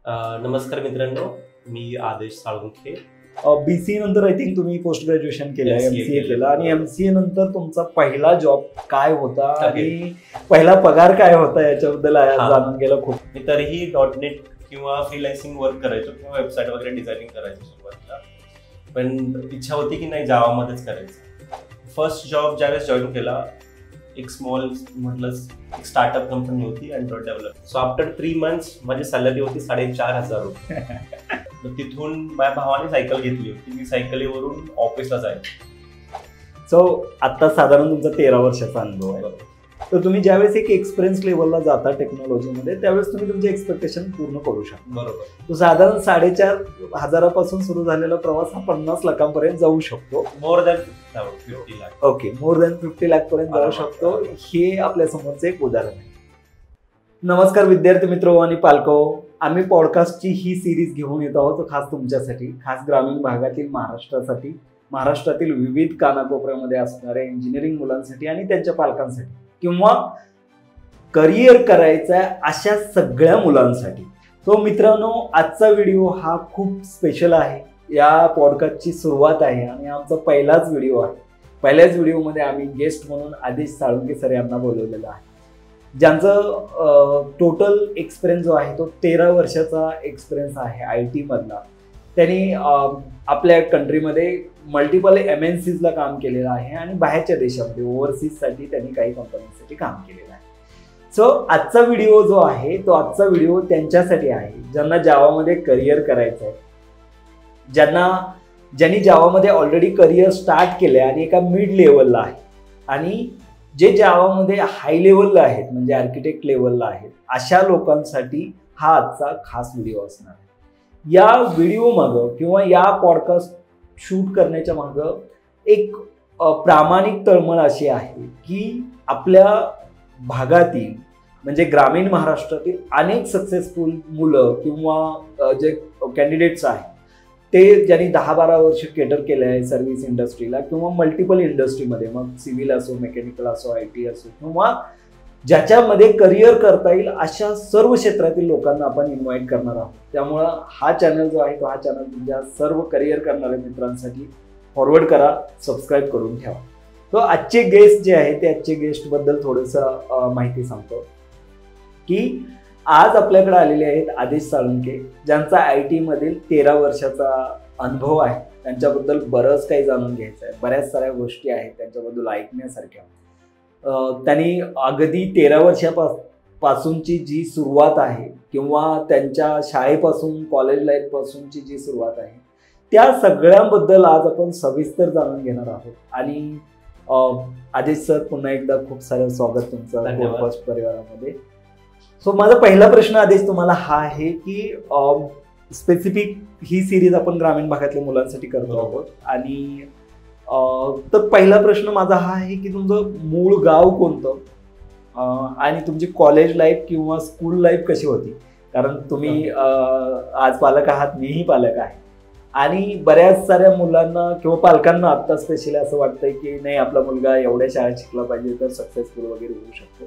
नमस्कार मित्रांनो, मी आदेश साळुंखे. BCA नंतर आय थिंक तुम्ही पोस्ट ग्रॅज्युएशन केलं, MCA केलं आणि MCA नंतर तुमचा पहिला जॉब काय होता आणि पहिला पगार काय होता याच्याबद्दल जाणून गेलं खूप. मी तरीही .NET किंवा फ्रीलान्सिंग वर्क करायचो किंवा वेबसाईट वगैरे डिझायनिंग करायचो सुरुवातीला, पण इच्छा होती की नाही जावामध्येच करायचं. फर्स्ट जॉब ज्यावेळेस जॉईन केला एक स्मॉल म्हटलं एक स्टार्टअप कंपनी होती Android developer. So after 3 months माझी सॅलरी होती 4,500 रुपये. तिथून माझ्या भावाने सायकल घेतली होती, मी सायकलीवरून ऑफिसला जायचो. सो आता साधारण तुमचा 13 वर्षाचा अनुभव आहे. तर तुम्ही ज्यावेळेस एक एक्सपिरियन्स लेवलला जाता टेक्नॉलॉजीमध्ये त्यावेळेस तुम्ही तुमचे एक्सपेक्टेशन पूर्ण करू शकता. बरोबर. तो साधारण 4,500 पासून सुरू झालेला प्रवास हा 50 लाखांपर्यंत जाऊ शकतो. More than 50 lakh. Okay, more than 50 lakh पर्यंत जाऊ शकतो. हे आपल्या समोरचं एक उदाहरण आहे. नमस्कार विद्यार्थी मित्र आणि पालको, आम्ही पॉडकास्टची ही सिरीज घेऊन येत आहोत खास तुमच्यासाठी, खास ग्रामीण भागातील महाराष्ट्रासाठी, महाराष्ट्रातील विविध कानाकोपऱ्यामध्ये असणाऱ्या इंजिनिअरिंग मुलांसाठी आणि त्यांच्या पालकांसाठी किंवा करिअर करायचं अशा सगळ्या मुलांसाठी. तो मित्रांनो, आजचा व्हिडिओ हा खूप स्पेशल आहे. या पॉडकास्टची सुरुवात आहे आणि आमचा पहिलाच व्हिडिओ आहे. पहिल्याच व्हिडिओमध्ये आम्ही गेस्ट म्हणून आदेश साळुंखे सर यांना बोलवलेलं आहे, ज्यांचं टोटल एक्सपिरियन्स जो आहे तो 13 वर्षाचा एक्सपिरियन्स आहे IT मधला. त्यांनी आपल्या कंट्रीमध्ये मल्टिपल MNCsला काम केलेलं आहे आणि बाहेरच्या देशामध्ये ओव्हरसीजसाठी त्यांनी काही कंपनीसाठी काम केलेलं आहे. सो आजचा व्हिडिओ जो आहे तो आजचा व्हिडिओ त्यांच्यासाठी आहे ज्यांना जावामध्ये करिअर करायचं आहे, ज्यांनी जावामध्ये ऑलरेडी करिअर स्टार्ट केलं आहे आणि एका मिड लेवलला आहे, आणि जे जावामध्ये हाय लेवलला आहेत म्हणजे आर्किटेक्ट लेवलला आहेत, अशा लोकांसाठी हा आजचा खास व्हिडिओ असणार आहे. या व्हिडिओ मागं किंवा या पॉडकास्ट शूट करण्याच्या मागं एक प्रामाणिक तळमळ अशी आहे की आपल्या भागातील म्हणजे ग्रामीण महाराष्ट्रातील अनेक सक्सेसफुल मुलं किंवा जे कॅन्डिडेट्स आहेत ते ज्यांनी 10-12 वर्ष केटर केले आहे सर्व्हिस इंडस्ट्रीला किंवा मल्टिपल इंडस्ट्रीमध्ये, मग सिव्हिल असो, मेकॅनिकल असो, IT असो, किंवा ज्याच्यामध्ये करिअर करता येईल अशा सर्व क्षेत्रातील लोकांना आपण इन्व्हाइट करणार आहोत. त्यामुळं हा चॅनल जो आहे तो हा चॅनल तुमच्या सर्व करिअर करणाऱ्या मित्रांसाठी फॉरवर्ड करा, सबस्क्राईब करून ठेवा. तो आजचे गेस्ट जे आहे ते आजचे गेस्टबद्दल थोडंसं माहिती सांगतो की आज आपल्याकडे आलेले आहेत आदेश साळुंखे, ज्यांचा IT मधील 13 वर्षाचा अनुभव आहे. त्यांच्याबद्दल बरंच काही जाणून घ्यायचं आहे, बऱ्याच साऱ्या गोष्टी आहेत त्यांच्याबद्दल ऐकण्यासारख्या. त्यांनी अगदी 13 वर्षापासूनची जी सुरुवात आहे किंवा त्यांच्या शाळेपासून कॉलेज लाईफपासूनची जी सुरुवात आहे त्या सगळ्यांबद्दल आज आपण सविस्तर जाणून घेणार आहोत. आणि आदेश सर, पुन्हा एकदा खूप सारं स्वागत तुमचं पॉडकास्ट परिवारामध्ये. सो माझा पहिला प्रश्न आदेश तुम्हाला हा आहे की स्पेसिफिक ही सिरीज आपण ग्रामीण भागातल्या मुलांसाठी करतो आहोत, आणि तर पहिला प्रश्न माझा हा आहे की तुमचं मूळ गाव कोणतं आणि तुमची कॉलेज लाईफ किंवा स्कूल लाईफ कशी होती, कारण तुम्ही आज पालक आहात, मीही पालक आहे, आणि बऱ्याच साऱ्या मुलांना किंवा पालकांना आत्ता स्पेशली असं वाटतंय की नाही आपला मुलगा एवढ्या शाळेत शिकला पाहिजे तर सक्सेसफुल वगैरे होऊ शकतो.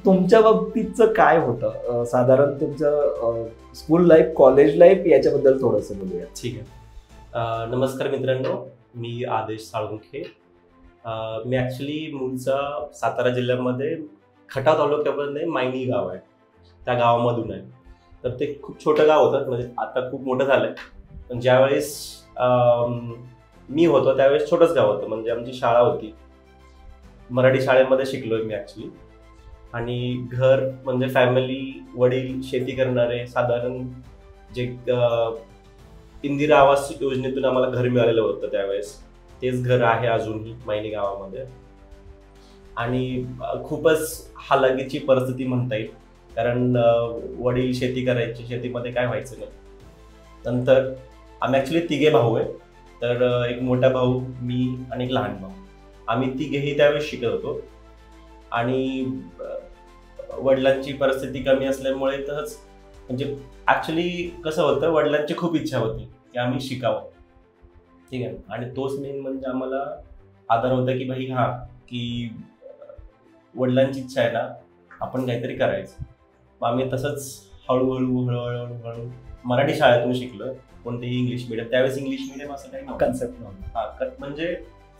तुमच्या बाबतीतचं काय होतं साधारण तुमचं स्कूल लाईफ, कॉलेज लाईफ याच्याबद्दल थोडंसं बोलूया. ठीक आहे. नमस्कार मित्रांनो, मी आदेश साळुंखे. मी ॲक्च्युली मूळचा सातारा जिल्ह्यामध्ये खटाव तालुक्यामध्ये मायनी गाव आहे, त्या गावामधून आहे. तर ते खूप छोटं गाव होतं, म्हणजे आता खूप मोठं झालं आहे, पण ज्यावेळेस मी होतो त्यावेळेस छोटंच गाव होतं. म्हणजे आमची शाळा होती, मराठी शाळेमध्ये शिकलो आहे मी ॲक्च्युली. आणि घर म्हणजे फॅमिली, वडील शेती करणारे, साधारण जे इंदिरा आवास योजनेतून आम्हाला घर मिळालेलं होतं त्यावेळेस, तेच घर आहे अजूनही मायनी गावामध्ये. आणि खूपच हालाकीची परिस्थिती म्हणता येईल, कारण वडील शेती करायची, शेतीमध्ये काय व्हायचं नाही. नंतर आम्ही ॲक्च्युली 3 भाऊ आहे, तर एक मोठा भाऊ, मी आणि एक लहान भाऊ, आम्ही 3ही त्यावेळेस शिकत होतो. आणि वडिलांची परिस्थिती कमी असल्यामुळे तसंच म्हणजे ॲक्च्युली कसं होतं, वडिलांची खूप इच्छा होती की आम्ही शिकावं, ठीक आहे. आणि तोच मेन म्हणजे आम्हाला आधार होता की भाई हां, की वडिलांची इच्छा आहे ना, आपण काहीतरी करायचं. मग आम्ही तसंच हळूहळू हळूहळू हळू मराठी शाळेतून शिकलो, कोणतेही इंग्लिश मिडियम. त्यावेळेस इंग्लिश मिडियम असं काही नव्हतं, कन्सेप्ट नव्हतं. म्हणजे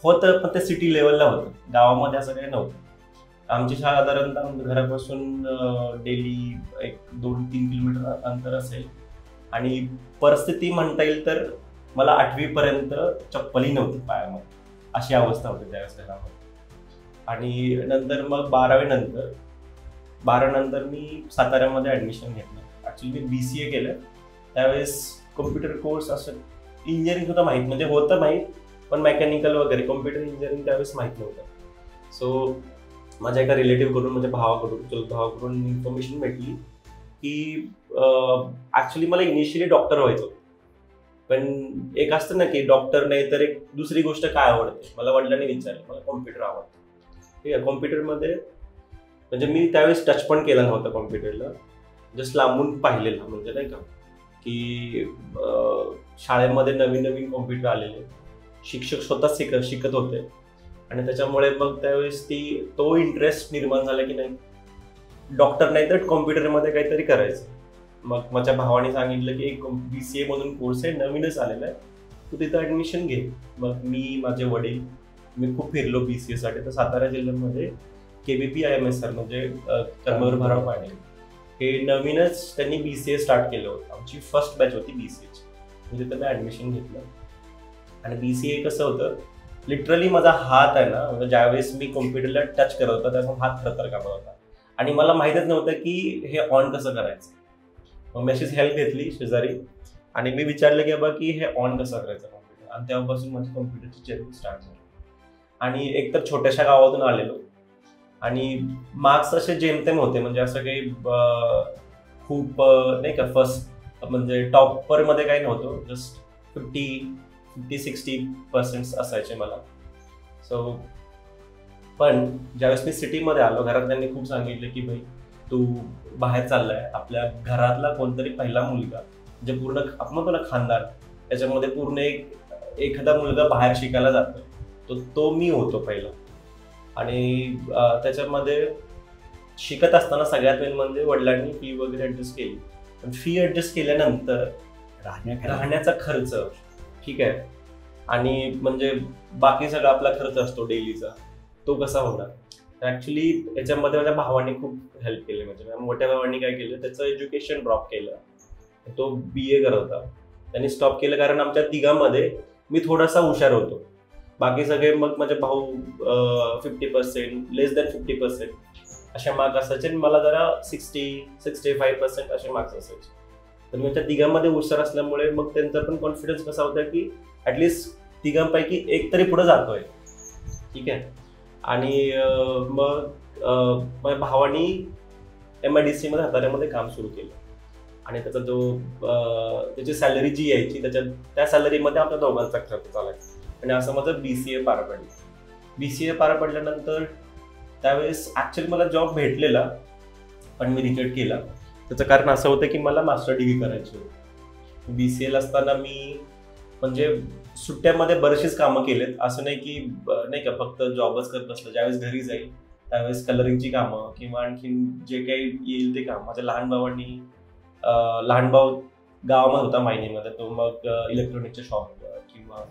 होतं पण ते सिटी लेवलला होतं, गावामध्ये असं काही नव्हतं. आमची शाळा साधारणतः घरापासून डेली 1-2-3 किलोमीटर अंतर असेल, आणि परिस्थिती म्हणता येईल तर मला 8वी पर्यंत चप्पलही नव्हती पायामध्ये, अशी अवस्था होती त्यावेळेस घरामध्ये. आणि नंतर मग 12 नंतर मी साताऱ्यामध्ये ऍडमिशन घेतलं. ऍक्च्युली मी BCA केलं. त्यावेळेस कॉम्प्युटर कोर्स असं इंजिनिअरिंग सुद्धा माहीत, म्हणजे होतं माहीत पण मेकॅनिकल वगैरे, कॉम्प्युटर इंजिनिअरिंग त्यावेळेस माहीत नव्हतं. सो माझ्या एका रिलेटिव्ह कडून, म्हणजे भावाकडून इन्फॉर्मेशन भेटली की ऍक्च्युली मला इनिशियली डॉक्टर व्हायचं होतं. पण एक असतं ना की डॉक्टर नाही तर एक दुसरी गोष्ट काय आवडते, मला वडिलांनी विचारलं, मला कॉम्प्युटर आवडतं. ठीक आहे, कॉम्प्युटरमध्ये म्हणजे मी त्यावेळेस टच पण केला नव्हता कॉम्प्युटरला, जस्ट लांबून पाहिलेलं, म्हणजे नाही का की शाळेमध्ये नवीन नवीन कॉम्प्युटर आलेले, शिक्षक स्वतः शिकत होते, आणि त्याच्यामुळे मग त्यावेळेस तो इंटरेस्ट निर्माण झाला की नाही डॉक्टर नाही तर कॉम्प्युटरमध्ये काहीतरी करायचं. मग माझ्या भावाने सांगितलं की एक BCA मधून कोर्स आहे, नवीनच आलेला आहे, तू तिथं ऍडमिशन घे. मग माझे वडील, मी खूप फिरलो BCA साठी. तर सातारा जिल्ह्यामध्ये KBP-IMSR म्हणजे कर्मवीर भाऊराव पाटील, हे नवीनच त्यांनी BCA स्टार्ट केलं होतं. आमची फर्स्ट बॅच होती BCAची, म्हणजे तिथं मी ऍडमिशन घेतलं. आणि BCA कसं होतं, लिटरली माझा हात आहे ना, म्हणजे ज्यावेळेस मी कॉम्प्युटरला टच करत होता त्याचा हात थरथर कापत होता, आणि मला माहीतच नव्हतं की हे ऑन कसं करायचं. मग मी अशीच हेल्प घेतली शेजारी, आणि मी विचारलं की बाबा की हे ऑन कसं करायचं कॉम्प्युटर, आणि तेव्हापासून माझी कॉम्प्युटरची जर्नी स्टार्ट झाली. आणि एकतर छोट्याशा गावातून आलेलो, आणि मार्क्स असे जेमतेम होते, म्हणजे असं काही खूप नाही का फर्स्ट म्हणजे टॉपर मध्ये काही नव्हतं, जस्ट 50-60% असायचे मला. सो पण ज्यावेळेस मी सिटीमध्ये आलो, घरातल्यांनी खूप सांगितलं की भाई तू बाहेर चाललाय, आपल्या घरातला कोणतरी पहिला मुलगा, म्हणजे पूर्ण आपण म्हणतो ना खानदान, त्याच्यामध्ये पूर्ण एखादा मुलगा बाहेर शिकायला जातोय, तो मी होतो पहिला. आणि त्याच्यामध्ये शिकत असताना सगळ्यात मेन म्हणजे वडिलांनी फी वगैरे ऍडजस्ट केली. पण फी ऍडजस्ट केल्यानंतर राहण्याचा खर्च, ठीक आहे, आणि म्हणजे बाकी सगळा आपला खर्च असतो डेलीचा, तो कसा होणार. ऍक्च्युली याच्यामध्ये माझ्या भावाने खूप हेल्प केली. म्हणजे मोठ्या भावांनी काय केलं, त्याचं एज्युकेशन ड्रॉप केलं, तो BA करत होता, त्यांनी स्टॉप केलं कारण आमच्या तिघांमध्ये मी थोडासा हुशार होतो, बाकी सगळे मग माझे भाऊ 50%, लेस दॅन 50% असे मार्क असायचे, आणि मला जरा 60-65% असे मार्क्स असायचे. तर मी त्या तिघांमध्ये हुशार असल्यामुळे मग त्यांचा पण कॉन्फिडन्स कसा होता की ऍटलिस्ट तिघांपैकी एक तरी पुढे जातोय, ठीक आहे. आणि मग माझ्या भावानी MIDC मध्ये साताऱ्यामध्ये काम सुरू केलं, आणि त्याचा त्याची सॅलरी जी यायची त्या सॅलरीमध्ये आमच्या दोघांचा खर्च चालायचा. आणि असं माझं BCA पार पडलं. BCA पार पडल्यानंतर त्यावेळेस ऍक्च्युअली मला जॉब भेटलेला, पण मी रिजेक्ट केला. त्याचं कारण असं होतं की मला मास्टर डिग्री करायची होती. BCA ला असताना मी म्हणजे सुट्ट्यामध्ये बरेचशीच कामं केलेत, असं नाही की नाही का फक्त जॉबच करत असलं. ज्यावेळेस घरी जाईल त्यावेळेस कलरिंगची कामं किंवा आणखीन जे काही येईल ते काम. माझ्या लहान भाऊ गावामध्ये होता मायनीमध्ये, तो मग इलेक्ट्रॉनिकच्या शॉपवर किंवा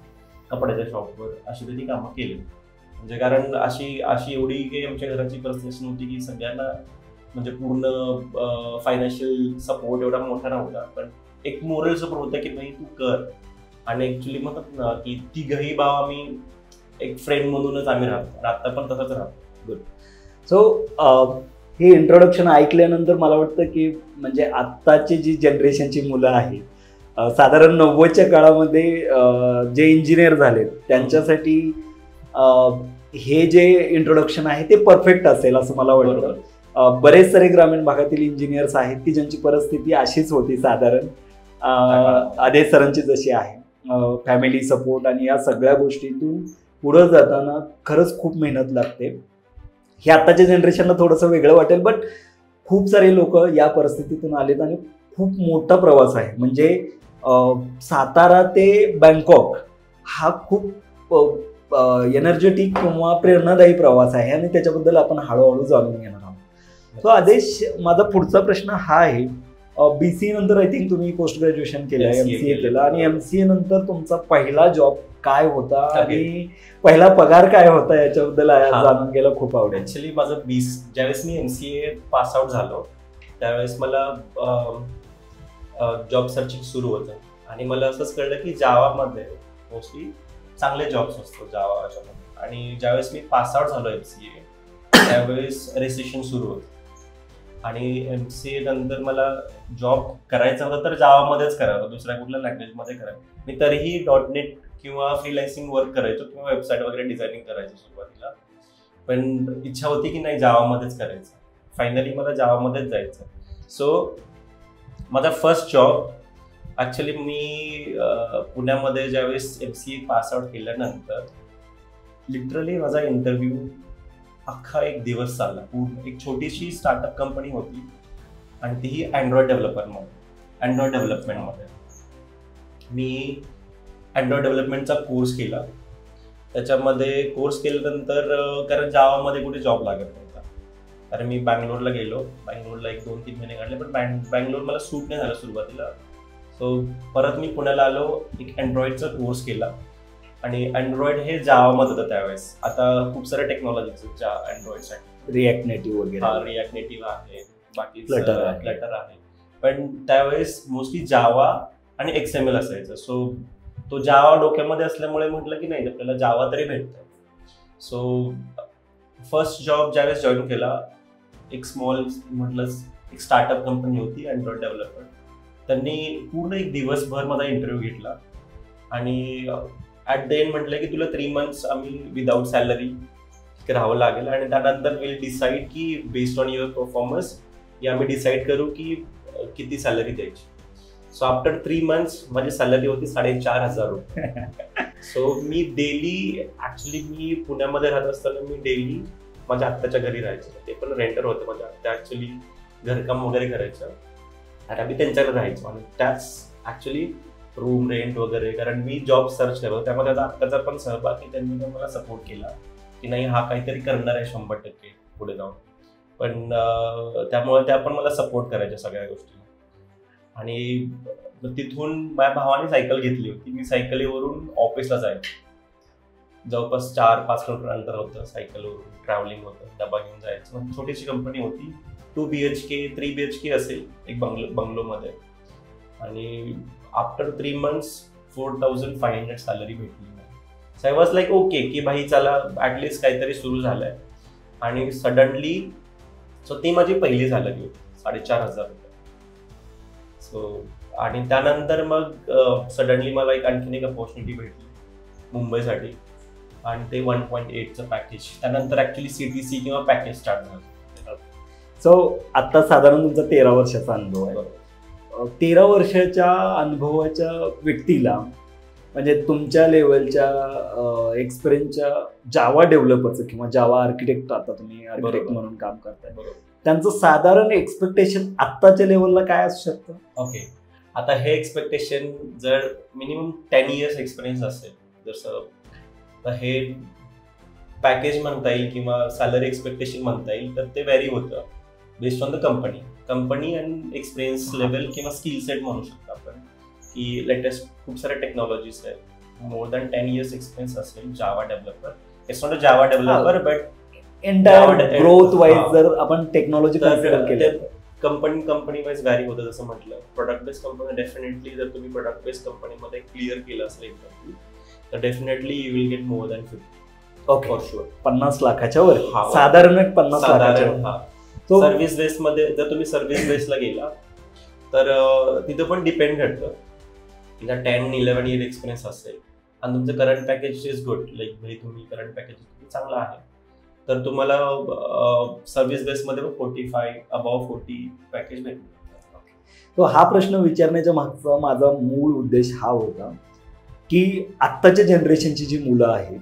कपड्याच्या शॉपवर अशी तरी कामं केली. म्हणजे कारण अशी एवढी काही आमच्या घराची परिस्थिती नव्हती की सगळ्यांना म्हणजे पूर्ण फायनान्शियल सपोर्ट एवढा मोठा नव्हता, पण एक मोरल सपोर्ट होता की भाई तू कर. आणि ऍक्च्युली म्हणतात ना की तिघही भाव आम्ही एक फ्रेंड म्हणूनच आम्ही राहतो, आता पण तसंच राहतो. गुड. सो हे इंट्रोडक्शन ऐकल्यानंतर मला वाटतं की म्हणजे आत्ताची जी जनरेशनची मुलं आहेत, साधारण 90च्या काळामध्ये जे इंजिनियर झालेत त्यांच्यासाठी हे जे इंट्रोडक्शन आहे ते परफेक्ट असेल असं मला वाटतं. बरेच सारे ग्रामीण भागातील इंजिनियर्स आहेत की ज्यांची परिस्थिती अशीच होती साधारण आदेश सरांची जशी आहे. फॅमिली सपोर्ट आणि या सगळ्या गोष्टीतून पुढं जाताना खरंच खूप मेहनत लागते. हे आत्ताच्या जनरेशनला थोडंसं वेगळं वाटेल, बट खूप सारे लोक या परिस्थितीतून आलेत आणि खूप मोठा प्रवास आहे. म्हणजे सातारा ते बँकॉक हा खूप एनर्जेटिक किंवा प्रेरणादायी प्रवास आहे आणि त्याच्याबद्दल आपण हळूहळू जाणून घेणार आहोत. तो आदेश, माझा पुढचा प्रश्न हा आहे BCA नंतर आय थिंक तुम्ही पोस्ट ग्रॅज्युएशन केलं, MCA MCA केलं, आणि MCA नंतर तुमचा पहिला जॉब काय होता आणि पहिला पगार काय होता याच्याबद्दल जाणून घ्यायला खूप आवडेल. ऍक्च्युली माझं ज्यावेळेस मी MCA पास आउट झालो त्यावेळेस मला जॉब सर्चिंग सुरू होतं आणि मला असंच कळलं की जावामध्ये मोस्टली चांगले जॉब्स असतो जावाच्यामध्ये. आणि ज्यावेळेस मी पास आउट झालो MCA त्यावेळेस रेसिशन सुरू होतं आणि MCA नंतर मला जॉब करायचा होता तर जावामध्येच करायचा, दुसऱ्या कुठल्या लँग्वेजमध्ये करायचं. मी तरीही .NET किंवा फ्रीलान्सिंग वर्क करायचो किंवा वेबसाईट वगैरे डिझायनिंग करायचो सुरुवातीला, पण इच्छा होती की नाही जावामध्येच करायचं. फायनली मला जावामध्येच जायचं. सो माझा फर्स्ट जॉब ॲक्च्युली मी पुण्यामध्ये ज्यावेळेस MCA पास आउट केल्यानंतर लिटरली माझा इंटरव्ह्यू अख्खा एक दिवस चालला. एक छोटीशी स्टार्टअप कंपनी होती आणि तीही अँड्रॉइड डेव्हलपमेंटमध्ये. मी अँड्रॉइड डेव्हलपमेंटचा कोर्स केला. त्याच्यामध्ये कोर्स केल्यानंतर कारण जावामध्ये कुठे जॉब लागत नव्हता, कारण मी बँगलोरला गेलो. बँगलोरला 1-2-3 महिने काढले, पण बँगलोर मला सूट नाही झालं सुरुवातीला. सो परत मी पुण्याला आलो, एक अँड्रॉइडचा कोर्स केला. आणि अँड्रॉइड हे जावामध्ये होतं त्यावेळेस. आता खूप साऱ्या टेक्नॉलॉजीज अँड्रॉइडसाठी, रिॲक्ट नेटिव्ह वगैरे, रिॲक्ट नेटिव्ह आहे, बाकी फ्लटर आहे, पण त्यावेळेस मोस्टली जावा आणि XML असायचं. सो तो जावा डोक्यामध्ये असल्यामुळे म्हटलं की नाही आपल्याला जावा तरी भेटतं. सो फर्स्ट जॉब ज्यावेळेस जॉईन केला, एक स्मॉल म्हटलं एक स्टार्टअप कंपनी होती अँड्रॉइड डेव्हलपर. त्यांनी पूर्ण एक दिवसभर माझा इंटरव्ह्यू घेतला आणि ॲट द एंड म्हटलं की तुला 3 months आम्ही विदाऊट सॅलरी राहावं लागेल आणि त्यानंतर विल डिसाईड की बेस्ड ऑन युअर परफॉर्मन्स आम्ही डिसाईड करू की किती सॅलरी द्यायची. सो आफ्टर 3 months माझी सॅलरी होती 4,500 रुपये. सो मी डेली ॲक्च्युली मी पुण्यामध्ये राहत असताना मी डेली माझ्या आत्याच्या घरी राहायचं. ते पण रेंटर होतं, माझ्या आत्या ॲक्च्युली घरकाम वगैरे करायचं आणि आम्ही त्यांच्याकडे राहायचो. आणि त्याच ॲक्च्युली रूम रेंट वगैरे, कारण मी जॉब सर्च करतो त्यामध्ये आता आत्ताचा पण सहभाग की त्यांनी मला सपोर्ट केला की नाही हा काहीतरी करणार आहे 100% पुढे जाऊन. पण त्यामुळे त्या पण मला सपोर्ट करायच्या सगळ्या गोष्टी. आणि तिथून माझ्या भावाने सायकल घेतली होती. मी सायकलीवरून ऑफिसला जायचो. जवळपास 4-5 किलोमीटर अंतर होतं. सायकलवरून ट्रॅव्हलिंग होतं, डबा घेऊन जायचं. छोटीशी कंपनी होती, 2 BHK 3 BHK असेल एक बंगलोमध्ये. आणि आफ्टर 3 months 4,500 सॅलरी भेटली. So I was like okay की भाई चला ॲटलिस्ट काहीतरी सुरू झालंय. आणि सडनली सो ती माझी पहिली सॅलरी होती 4,500 रुपये. सो आणि त्यानंतर मग सडनली मला आणखीन एक अपॉर्च्युनिटी भेटली मुंबईसाठी आणि ते 1.8चं पॅकेज. त्यानंतर ॲक्च्युली CTC किंवा पॅकेज स्टार्ट झालं. सो आता साधारण तुमचा 13 वर्षाचा अनुभव आहे. 13 वर्षाच्या अनुभवाच्या व्यक्तीला म्हणजे तुमच्या लेवलच्या एक्सपिरियन्सच्या जावा डेव्हलपरचं किंवा जावा आर्किटेक्ट, आता तुम्ही आर्किटेक्ट म्हणून काम करताय, त्यांचं साधारण एक्सपेक्टेशन आत्ताच्या लेवलला काय असू शकतं? ओके, आता हे एक्सपेक्टेशन जर मिनिमम 10 years एक्सपिरियन्स असेल जसं, तर हे पॅकेज म्हणता येईल किंवा सॅलरी एक्सपेक्टेशन म्हणता येईल, तर ते व्हॅरी होतं based on the company and experience level किंवा स्किल सेट म्हणू शकतो आपण. की लेटेस्ट खूप साऱ्या टेक्नॉलॉजीज आहेत. मोर दॅन 10 years एक्सपिरियन्स असेल Java developer, it's not a Java developer but entire growth wise जर आपण टेक्नॉलॉजी कन्सिडर केलं, कंपनी वाईज व्हॅरी होतं. जसं म्हटलं प्रोडक्ट बेस्ड कंपनी, डेफिनेटली जर तुम्ही प्रोडक्ट बेस्ड कंपनीमध्ये क्लिअर केलं असेल इंटरव्ह्यू तर definitely you will get more than 50. Okay, for sure 50 लाखाच्या वर, साधारण 50 लाखाच्या वर. सर्व्हिस बेस्ड मध्ये जर तुम्ही सर्व्हिस बेस्डला गेला तर तिथं पण डिपेंड करतं. तिला 10-11 year एक्सपिरियन्स असेल आणि तुमचं current package is good, like भाई तुम्ही करंट पॅकेज चांगलं आहे तर तुम्हाला सर्व्हिस बेसमध्ये 45 अबाव 40 पॅकेज भेटू. तो हा प्रश्न विचारण्याच्या मागचा माझा मूळ उद्देश हा होता की आत्ताच्या जनरेशनची जी मुलं आहेत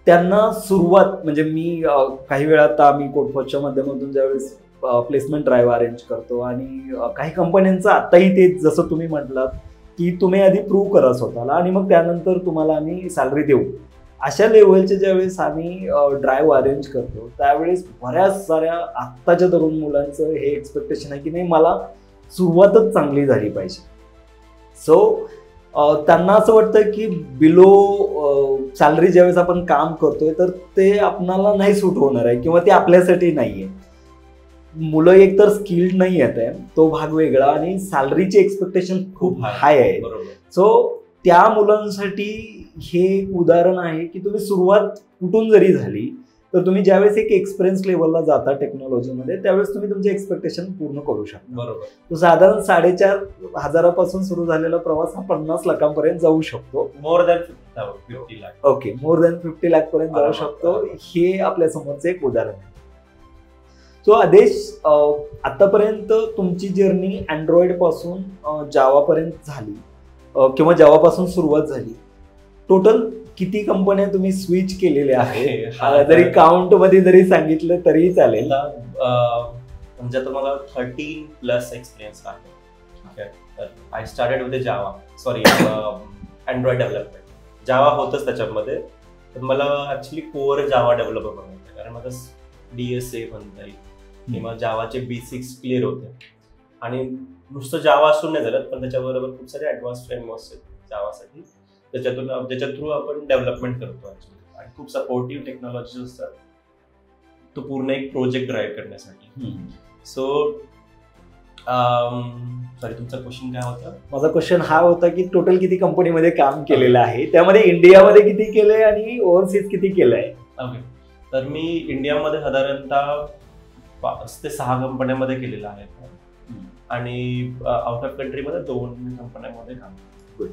त्यांना सुरुवात म्हणजे मी काही वेळा आता आम्ही कोटफॉसच्या माध्यमातून ज्यावेळेस प्लेसमेंट ड्राईव्ह अरेंज करतो आणि काही कंपन्यांचं आत्ताही ते जसं तुम्ही म्हटलात की तुम्ही आधी प्रूव्ह करा स्वतःला आणि मग त्यानंतर तुम्हाला आम्ही सॅलरी देऊ. अशा लेवलचे ज्यावेळेस आम्ही ड्राईव्ह अरेंज करतो त्यावेळेस बऱ्याच साऱ्या आत्ताच्या तरुण मुलांचं हे एक्सपेक्टेशन आहे की नाही मला सुरुवातच चांगली झाली पाहिजे. सो त्यांना असं वाटतं की बिलो सॅलरी ज्यावेळेस आपण काम करतोय तर ते आपणाला नाही सूट होणार आहे किंवा ते आपल्यासाठी नाही आहे. मुलं एकतर स्किल्ड नाही आहेत आहे तो भाग वेगळा आणि सॅलरीची एक्सपेक्टेशन खूप हाय आहे. सो त्या मुलांसाठी हे उदाहरण आहे की तुम्ही सुरुवात कुठून जरी झाली तर तुम्ही ज्यावेळेस एक एक्सपिरियन्स लेवलला जाता टेक्नॉलॉजीमध्ये त्यावेळेस तुम्ही तुमचे एक्सपेक्टेशन पूर्ण करू शकता. बरोबर. तो साधारण 4,500 सुरू झालेला प्रवास हा 50 लाखांपर्यंत जाऊ शकतो. More than 50 lakh. Okay, more than 50 lakh पर्यंत जाऊ शकतो. हे आपल्या समोरचं एक उदाहरण आहे. सो आदेश, आतापर्यंत तुमची जर्नी अँड्रॉइड पासून जावापर्यंत झाली किंवा जावापासून सुरुवात झाली. टोटल किती कंपन्या तुम्ही स्विच केलेल्या आहेत जरी काउंट मध्ये जरी सांगितलं तरी चालेल. म्हणजे आता मला 13+ एक्सपिरियन्स आहे. ठीक आहे. तर I started with Java, sorry Android development. Java होतच त्याच्यामध्ये, तर मला ऍक्च्युली कोअर जावा डेव्हलपर बनायचं कारण माझं DSA म्हणता येईल किंवा जावाचे बेसिक्स क्लिअर होते. आणि नुसतं जावा असून नाही झालं पण त्याच्याबरोबर खूप सारे ॲडव्हान्स फ्रेमवर्क्स आहेत जावासाठी ज्याच्या थ्रू आपण डेव्हलपमेंट करतो ऍक्च्युली. आणि खूप सपोर्टिव्ह टेक्नॉलॉजीज असतात तो पूर्ण एक प्रोजेक्ट ड्राईव्ह करण्यासाठी. सो सॉरी, तुमचा क्वेश्चन काय होता? माझा क्वेश्चन हा होता की टोटल किती कंपनीमध्ये काम केलेलं आहे, त्यामध्ये इंडियामध्ये किती केलंय आणि ओव्हरसीज किती केलंय? ओके, तर मी इंडियामध्ये साधारणतः 5 ते 6 कंपन्यांमध्ये केलेलं आहे आणि आउट ऑफ कंट्रीमध्ये 2 कंपन्यांमध्ये काम. गुड.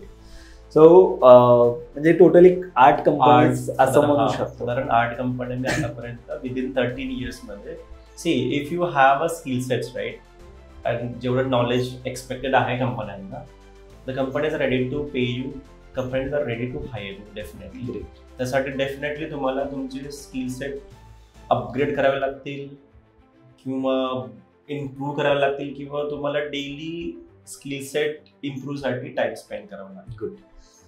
सो म्हणजे टोटली 8 कंपनी असं म्हणू शकतो. साधारण 8 कंपन्या मी आतापर्यंत विदिन 13 इयर्स मध्ये. See, if you have a skill sets right आणि जेवढं नॉलेज एक्सपेक्टेड आहे कंपन्यांना, the companies are ready to pay you, companies are ready to hire you definitely. त्यासाठी डेफिनेटली तुम्हाला तुमचे स्किल सेट अपग्रेड करावे लागतील किंवा इम्प्रूव्ह करावे लागतील किंवा तुम्हाला डेली स्किल सेट इम्प्रूव्ह साठी टाइम स्पेंड करावा लागेल. गुड.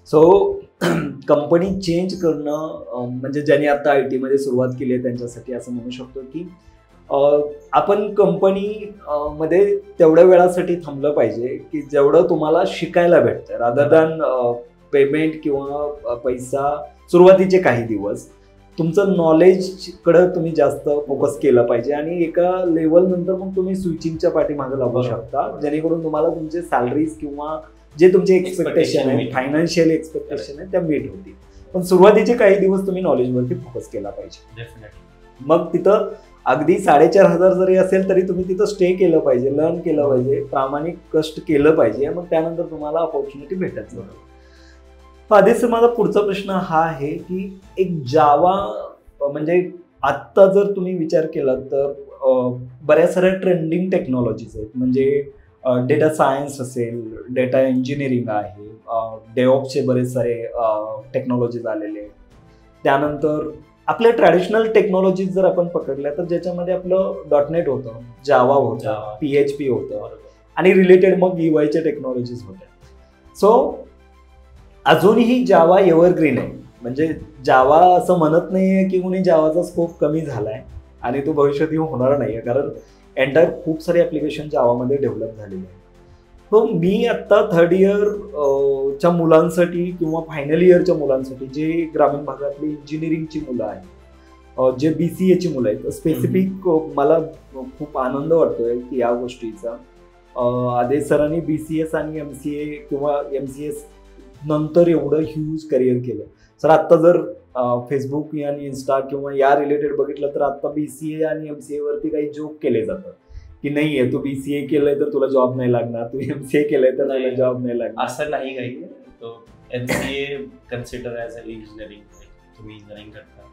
सो कंपनी चेंज करणं म्हणजे ज्यांनी आता IT मध्ये सुरुवात केली आहे त्यांच्यासाठी असं म्हणू शकतो की आपण कंपनी मध्ये तेवढ्या वेळासाठी थांबलं पाहिजे की जेवढं तुम्हाला शिकायला भेटतं, रादर दॅन पेमेंट किंवा पैसा. सुरुवातीचे काही दिवस तुमचं नॉलेजकडे तुम्ही जास्त फोकस केलं पाहिजे आणि एका लेवल नंतर मग तुम्ही स्विचिंगच्या पाठीमागे लागू शकता जेणेकरून तुम्हाला तुमचे सॅलरीज किंवा जे तुमचे एक्सपेक्टेशन आहे, फायनान्शियल एक्सपेक्टेशन आहे त्या मीट होतील. पण सुरुवातीचे काही दिवस तुम्ही नॉलेजवरती फोकस केला पाहिजे. मग तिथं अगदी 4,500 जरी असेल तरी तुम्ही तिथं स्टे केलं पाहिजे, लर्न केलं पाहिजे, प्रामाणिक कष्ट केलं पाहिजे. मग त्यानंतर तुम्हाला अपॉर्च्युनिटी भेटत जाईल. आधीच माझा पुढचा प्रश्न हा आहे की एक जावा म्हणजे आत्ता जर तुम्ही विचार केला तर बऱ्याच साऱ्या ट्रेंडिंग टेक्नॉलॉजीज आहेत. म्हणजे डेटा सायन्स असेल, डेटा इंजिनिअरिंग आहे, डेव्हऑप्सचे बरेच सारे टेक्नॉलॉजीज आलेले आहेत. त्यानंतर आपल्या ट्रॅडिशनल टेक्नॉलॉजीज जर आपण पकडल्या तर ज्याच्यामध्ये आपलं .NET होतं, जावा होतं, PHP होतं आणि रिलेटेड मग EYच्या टेक्नॉलॉजीज होत्या. सो अजूनही जावा एव्हरग्रीन आहे. म्हणजे जावा असं म्हणत नाहीये की कोणी जावाचा स्कोप कमी झालाय आणि तो भविष्यातही होणार नाहीये कारण एंटायर खूप सारे ॲप्लिकेशन जावामध्ये डेव्हलप झालेले आहेत. हो, मी आत्ता 3rd इयरच्या मुलांसाठी किंवा फायनल इयरच्या मुलांसाठी जे ग्रामीण भागातली इंजिनिअरिंगची मुलं आहेत, जे BCAची मुलं आहेत, स्पेसिफिक मला खूप आनंद वाटतोय की या गोष्टीचा. आदेश सरांनी BCS आणि MCA किंवा MCS नंतर एवढं ह्यूज करिअर केलं. सर आत्ता जर फेसबुक आणि इन्स्टा किंवा या रिलेटेड बघितलं तर आता BCA आणि MCA वरती काही जोक केले जातात की नाहीये तू BCA केलंय तर तुला जॉब नाही लागणार, तू MCA केलंय तर तुला जॉब नाही लागणार. असं नाही काही. तो MCA consider as a engineering. तुम्ही इंजिनिअरिंग करता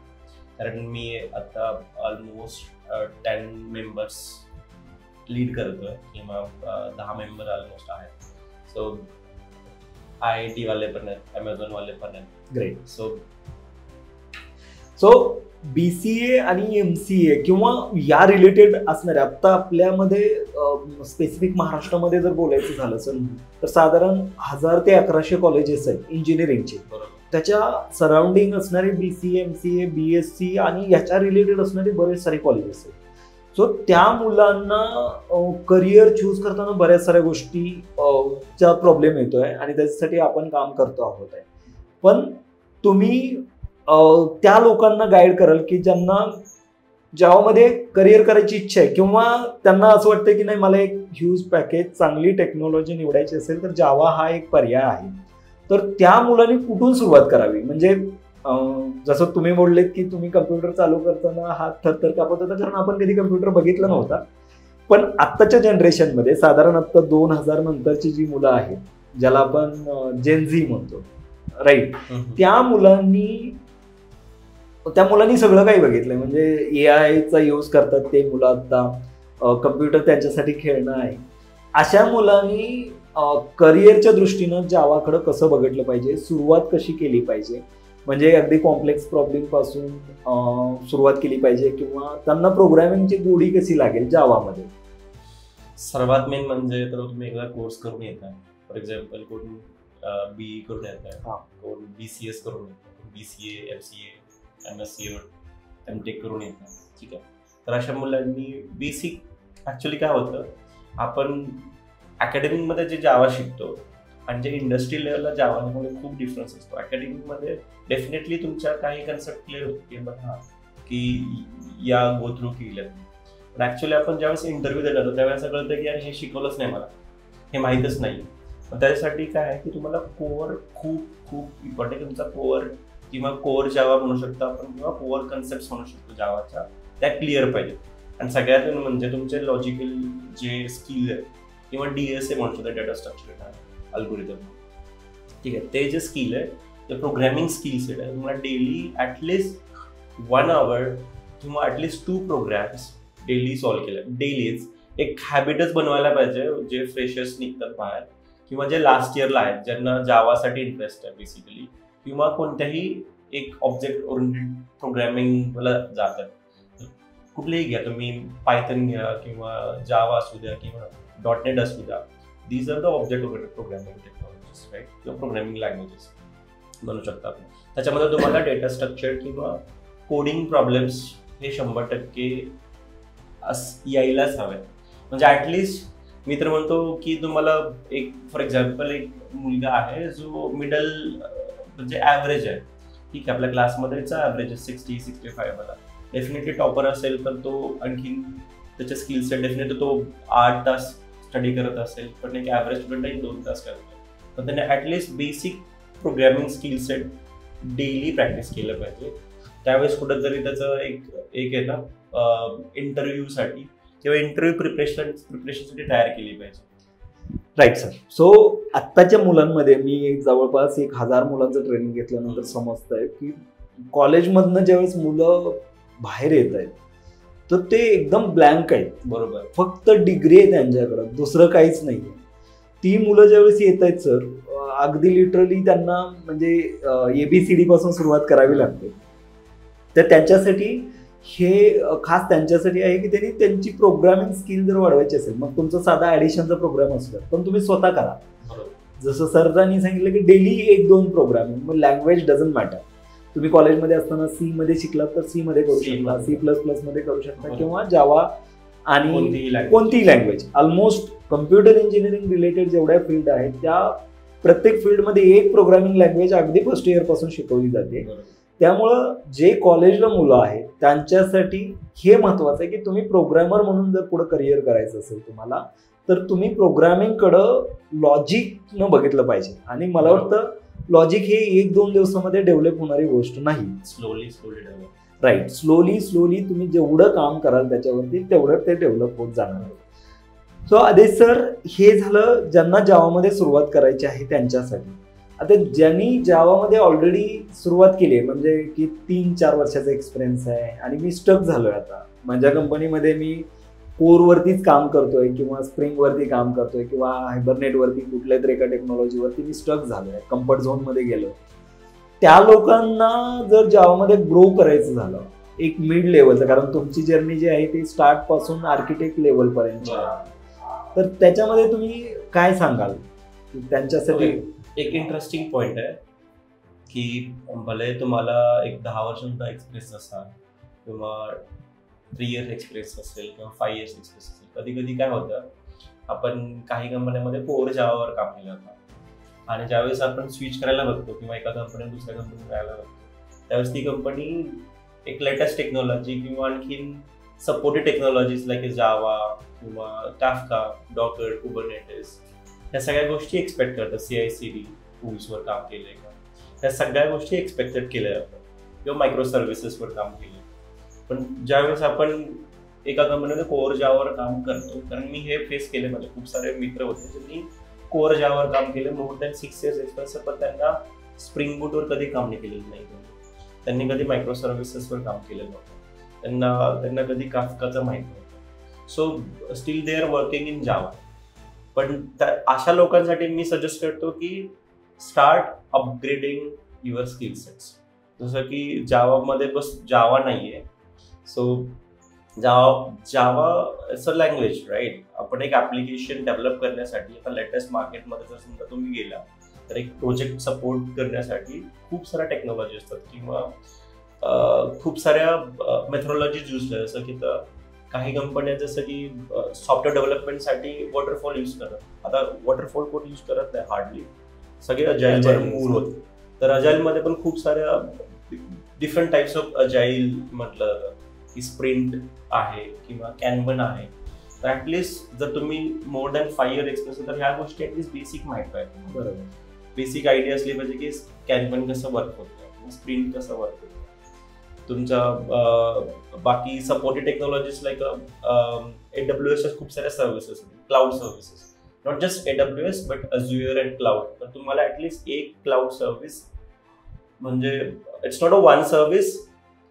कारण मी आता ऑलमोस्ट 10 मेंबर्स लीड करतोय किंवा 10 मेंबर ऑलमोस्ट आहेत. सो IIT वाले पण आहेत, Amazon वाले पण आहेत. ग्रेट. सो BCA आणि MCA किंवा या रिलेटेड असणारे आता आपल्यामध्ये स्पेसिफिक महाराष्ट्रामध्ये जर बोलायचं झालं सर तर साधारण 1000 ते 1100 कॉलेजेस आहेत इंजिनिअरिंगचे. त्याच्या सराउंडिंग असणारे BCA, MCA, BSc आणि याच्या रिलेटेड असणारे बरेच सारे कॉलेजेस आहेत. सो त्या मुलांना करिअर चूज करताना बऱ्याच साऱ्या गोष्टी चा प्रॉब्लेम येतोय आणि त्याच्यासाठी आपण काम करतो आहोत आहे. पण तुम्ही त्या लोकांना गाईड कराल की ज्यांना जावामध्ये करिअर करायची इच्छा आहे किंवा त्यांना असं वाटतं की नाही मला एक ह्यूज पॅकेज चांगली टेक्नॉलॉजी निवडायची असेल तर जावा हा एक पर्याय आहे. तर त्या मुलांनी कुठून सुरुवात करावी? म्हणजे जसं तुम्ही बोललेत की तुम्ही कम्प्युटर चालू करताना हात थरथर कापत होता कारण आपण कधी कम्प्युटर बघितला नव्हता. पण आत्ताच्या जनरेशनमध्ये साधारण आता 2000 नंतरची जी मुलं आहेत ज्याला आपण जेनझी म्हणतो राईट, त्या मुलांनी सगळं काही बघितलंय. म्हणजे AI चा यूज करतात ते मुलं आता, कम्प्युटर त्यांच्यासाठी खेळणं आहे. अशा मुलांनी करिअरच्या दृष्टीनं जावाकडं कसं बघितलं पाहिजे, सुरुवात कशी केली पाहिजे, म्हणजे अगदी कॉम्प्लेक्स प्रॉब्लेम पासून सुरुवात केली पाहिजे किंवा त्यांना प्रोग्रामिंगची गोडी कशी लागेल जावामध्ये? सर्वात मेन म्हणजे तर तुम्ही एकदा कोर्स करून येता. फॉर एक्झाम्पल कोण BE करून येत, कोण BCS करून येतं, BCA, MCA, MSc, MTech करून येतात. ठीक आहे. तर अशा मुलांनी बेसिक ॲक्च्युली काय होतं, आपण अकॅडमिकमध्ये जे जावा शिकतो आणि जे इंडस्ट्री लेवलला जावामध्ये खूप डिफरन्स असतो. अकॅडमिकमध्ये डेफिनेटली तुमच्या काही कन्सेप्ट क्लिअर होतो की बघा की या गो थ्रू केल्या. पण ॲक्च्युली आपण ज्यावेळेस इंटरव्ह्यू देत होतो त्यावेळेस कळतं की यार हे शिकवलंच नाही, मला हे माहीतच नाही. पण त्याच्यासाठी काय आहे की तुम्हाला कोअर खूप खूप इम्पॉर्टंट, तुमचा कोअर किंवा कोअर जावा म्हणू शकतो आपण किंवा कोअर कन्सेप्ट म्हणू शकतो जावाच्या, त्या क्लिअर पाहिजेत. आणि सगळ्यात म्हणजे तुमचे लॉजिकल जे स्किल आहे किंवा DSA म्हणू शकतो, डेटा स्ट्रक्चर अल्गोरिदम, ठीक आहे, ते जे स्किल आहे ते प्रोग्रॅमिंग स्किल्स आहे. तुम्हाला डेली ॲटलिस्ट 1 hour किंवा ॲटलिस्ट 2 प्रोग्रॅम्स डेली सॉल्व्ह केले. डेलीच एक हॅबिटच बनवायला पाहिजे. जे फ्रेशर्स निघतात बाहेर किंवा जे लास्ट इयरला आहेत ज्यांना जावासाठी इंटरेस्ट आहे बेसिकली, किंवा कोणत्याही एक ऑब्जेक्ट ओरिएंटेड प्रोग्रॅमिंगला जातात, कुठलेही घ्या तुम्ही, पायथन घ्या किंवा जावा असू द्या किंवा .NET असू द्या, these are the object oriented programming technologies right, किंवा प्रोग्रॅमिंग लँग्वेजेस म्हणू शकता आपण. त्याच्यामध्ये तुम्हाला डेटा स्ट्रक्चर किंवा कोडिंग प्रॉब्लेम्स हे 100% यायलाच हवे. म्हणजे ॲटलिस्ट मी तर म्हणतो की तुम्हाला एक फॉर एक्झाम्पल एक मुलगा आहे जो मिडल म्हणजे ॲव्हरेज आहे, ठीक आहे, आपल्या क्लासमध्येचा ॲव्हरेज आहे 60-65 वाला, डेफिनेटली टॉपर असेल तर तो आणखीन त्याच्या स्किल्स आहे, डेफिनेटली तो 8 तास स्टडी करत असेल, पण एक ॲव्हरेज स्टुडंट 2 तास करतो. पण त्याने at least basic programming skill set daily practice केलं पाहिजे. त्यावेळेस कुठंतरी त्याचं एक आहे ना इंटरव्ह्यूसाठी किंवा इंटरव्ह्यू प्रिपरेशनसाठी तयार केली पाहिजे. Right sir. सो आत्ताच्या मुलांमध्ये मी जवळपास 1000 मुलांचं ट्रेनिंग घेतल्यानंतर समजतंय की कॉलेजमधनं ज्यावेळेस मुलं बाहेर येत आहेत तर ते एकदम ब्लँक आहेत. बरोबर. फक्त डिग्री आहे त्यांच्याकडं, दुसरं काहीच नाही आहे. ती मुलं ज्यावेळेस येत आहेत सर, अगदी लिटरली त्यांना म्हणजे ABCD पासून सुरुवात करावी लागते. तर त्यांच्यासाठी हे खास त्यांच्यासाठी आहे की त्यांनी त्यांची प्रोग्रामिंग स्किल जर वाढवायची असेल, मग तुमचा साधा ॲडिशनचा प्रोग्राम असतो पण तुम्ही स्वतः करा. जसं सरदानी सांगितलं की डेली 1-2 प्रोग्रामिंग, मग लँग्वेज डझंट मॅटर. तुम्ही कॉलेजमध्ये असताना C मध्ये शिकलात तर C मध्ये करू शकता, C++ मध्ये करू शकता किंवा जावा आणि कोणतीही language. Almost computer engineering related जेवढ्या फील्ड आहेत त्या प्रत्येक फील्डमध्ये एक प्रोग्रामिंग लँग्वेज अगदी फर्स्ट इयर पासून शिकवली जाते. त्यामुळं जे कॉलेजला मुलं आहेत त्यांच्यासाठी हे महत्त्वाचं आहे की तुम्ही प्रोग्रॅमर म्हणून जर पुढे करिअर करायचं असेल तुम्हाला, तर तुम्ही प्रोग्रामिंगकडं लॉजिकनं बघितलं पाहिजे. आणि मला वाटतं लॉजिक हे 1-2 दिवसामध्ये डेव्हलप होणारी गोष्ट नाही. Slowly develop. राईट. स्लोली तुम्ही जेवढं काम कराल त्याच्यावरती तेवढं ते डेव्हलप होत जाणार. सो आदेश सर, हे झालं ज्यांना जावामध्ये सुरुवात करायची आहे त्यांच्यासाठी. आता ज्यांनी जावामध्ये ऑलरेडी सुरुवात केली आहे, म्हणजे की 3-4 वर्षाचा एक्सपिरियन्स आहे आणि मी स्टक झालोय, आता माझ्या कंपनीमध्ये मी कोरवरतीच काम करतोय किंवा स्प्रिंगवरती काम करतोय किंवा हायबरनेटवरती कुठल्याही तरी एका टेक्नॉलॉजीवरती मी स्टक झालोय, कम्फर्ट झोनमध्ये गेलो. त्या लोकांना जर जावामध्ये ग्रो करायचं झालं एक मिड लेवलचं, कारण तुमची जर्नी जी आहे ती स्टार्ट पासून आर्किटेक्ट लेवलपर्यंत आहे, तर त्याच्यामध्ये तुम्ही काय सांगाल त्यांच्यासाठी? एक इंटरेस्टिंग पॉइंट आहे की भले तुम्हाला एक 10 वर्ष सुद्धा एक्सपिरियन्स असाल किंवा 3 इयर्स एक्सपिरियन्स असेल किंवा 5 इयर्स एक्सपिरियन्स असेल, कधी कधी काय होतं, आपण काही कंपन्यांमध्ये कोर जावावर काम केलं जातं आणि ज्यावेळेस आपण स्विच करायला बघतो किंवा एका कंपनीत दुसऱ्या कंपनीत जायला बघतो, त्यावेळेस ती कंपनी एक लेटेस्ट टेक्नॉलॉजी किंवा आणखीन सपोर्टेड टेक्नॉलॉजीज लाईक जावा किंवा काफका, डॉकर, कुबरनेटिस ह्या सगळ्या गोष्टी एक्सपेक्ट करतात. CI/CD टूल्सवर काम केलंय का, ह्या सगळ्या गोष्टी एक्सपेक्टेड केल्या जातात किंवा मायक्रो सर्व्हिसेसवर काम केलं. पण ज्यावेळेस आपण एका कंपनीमध्ये कोर जावावर काम करतो, कारण मी हे फेस केले, माझे खूप सारे मित्र होते ज्यांनी कोर जावावर काम केले, मोर दॅन 6 इयर्स एक्सपिरियन्स, पण त्यांना स्प्रिंग बूटवर कधी काम नाही केलेलं नाही, त्यांनी कधी मायक्रो सर्व्हिसेसवर काम केलेलं नव्हतं, त्यांना कधी काफकाचं माहित नव्हतं. So still they are working in Java. पण अशा लोकांसाठी मी सजेस्ट करतो की start upgrading your skill sets. जसं की जावामध्ये बस जावा नाहीये, so Java it's a language, right. आपण एक ऍप्लिकेशन डेव्हलप करण्यासाठी आता लेटेस्ट मार्केटमध्ये जर समजा तुम्ही गेला तर एक प्रोजेक्ट सपोर्ट करण्यासाठी खूप साऱ्या टेक्नॉलॉजी असतात किंवा खूप साऱ्या मेथोडॉलॉजीज यूज करतात. जसं की काही कंपन्या जसं की सॉफ्टवेअर डेव्हलपमेंटसाठी वॉटरफॉल यूज करतात. आता वॉटरफॉल कोण यूज करत नाही हार्डली, सगळे अजाईल मूव्ह होते. तर अजाईलमध्ये पण खूप साऱ्या डिफरंट टाइप्स ऑफ अजाईल म्हटलं जातं की स्प्रिंट आहे किंवा कॅनबन आहे. तर ऍटलिस्ट जर तुम्ही मोर दॅन 5 इयर एक्सपिरियन्स तर ह्या गोष्टी ऍटलिस्ट बेसिक माहिती पाहिजे. बरोबर, बेसिक आयडिया असली पाहिजे की कॅनबन कसं वर्क होतं, स्प्रिंट कसं वर्क होतं. तुमच्या बाकी सपोर्टेड टेक्नॉलॉजीज लाईक AWS खूप साऱ्या services, cloud services, not just AWS but Azure and cloud. तर तुम्हाला ऍटलिस्ट एक क्लाउड सर्व्हिस, म्हणजे it's not a one service,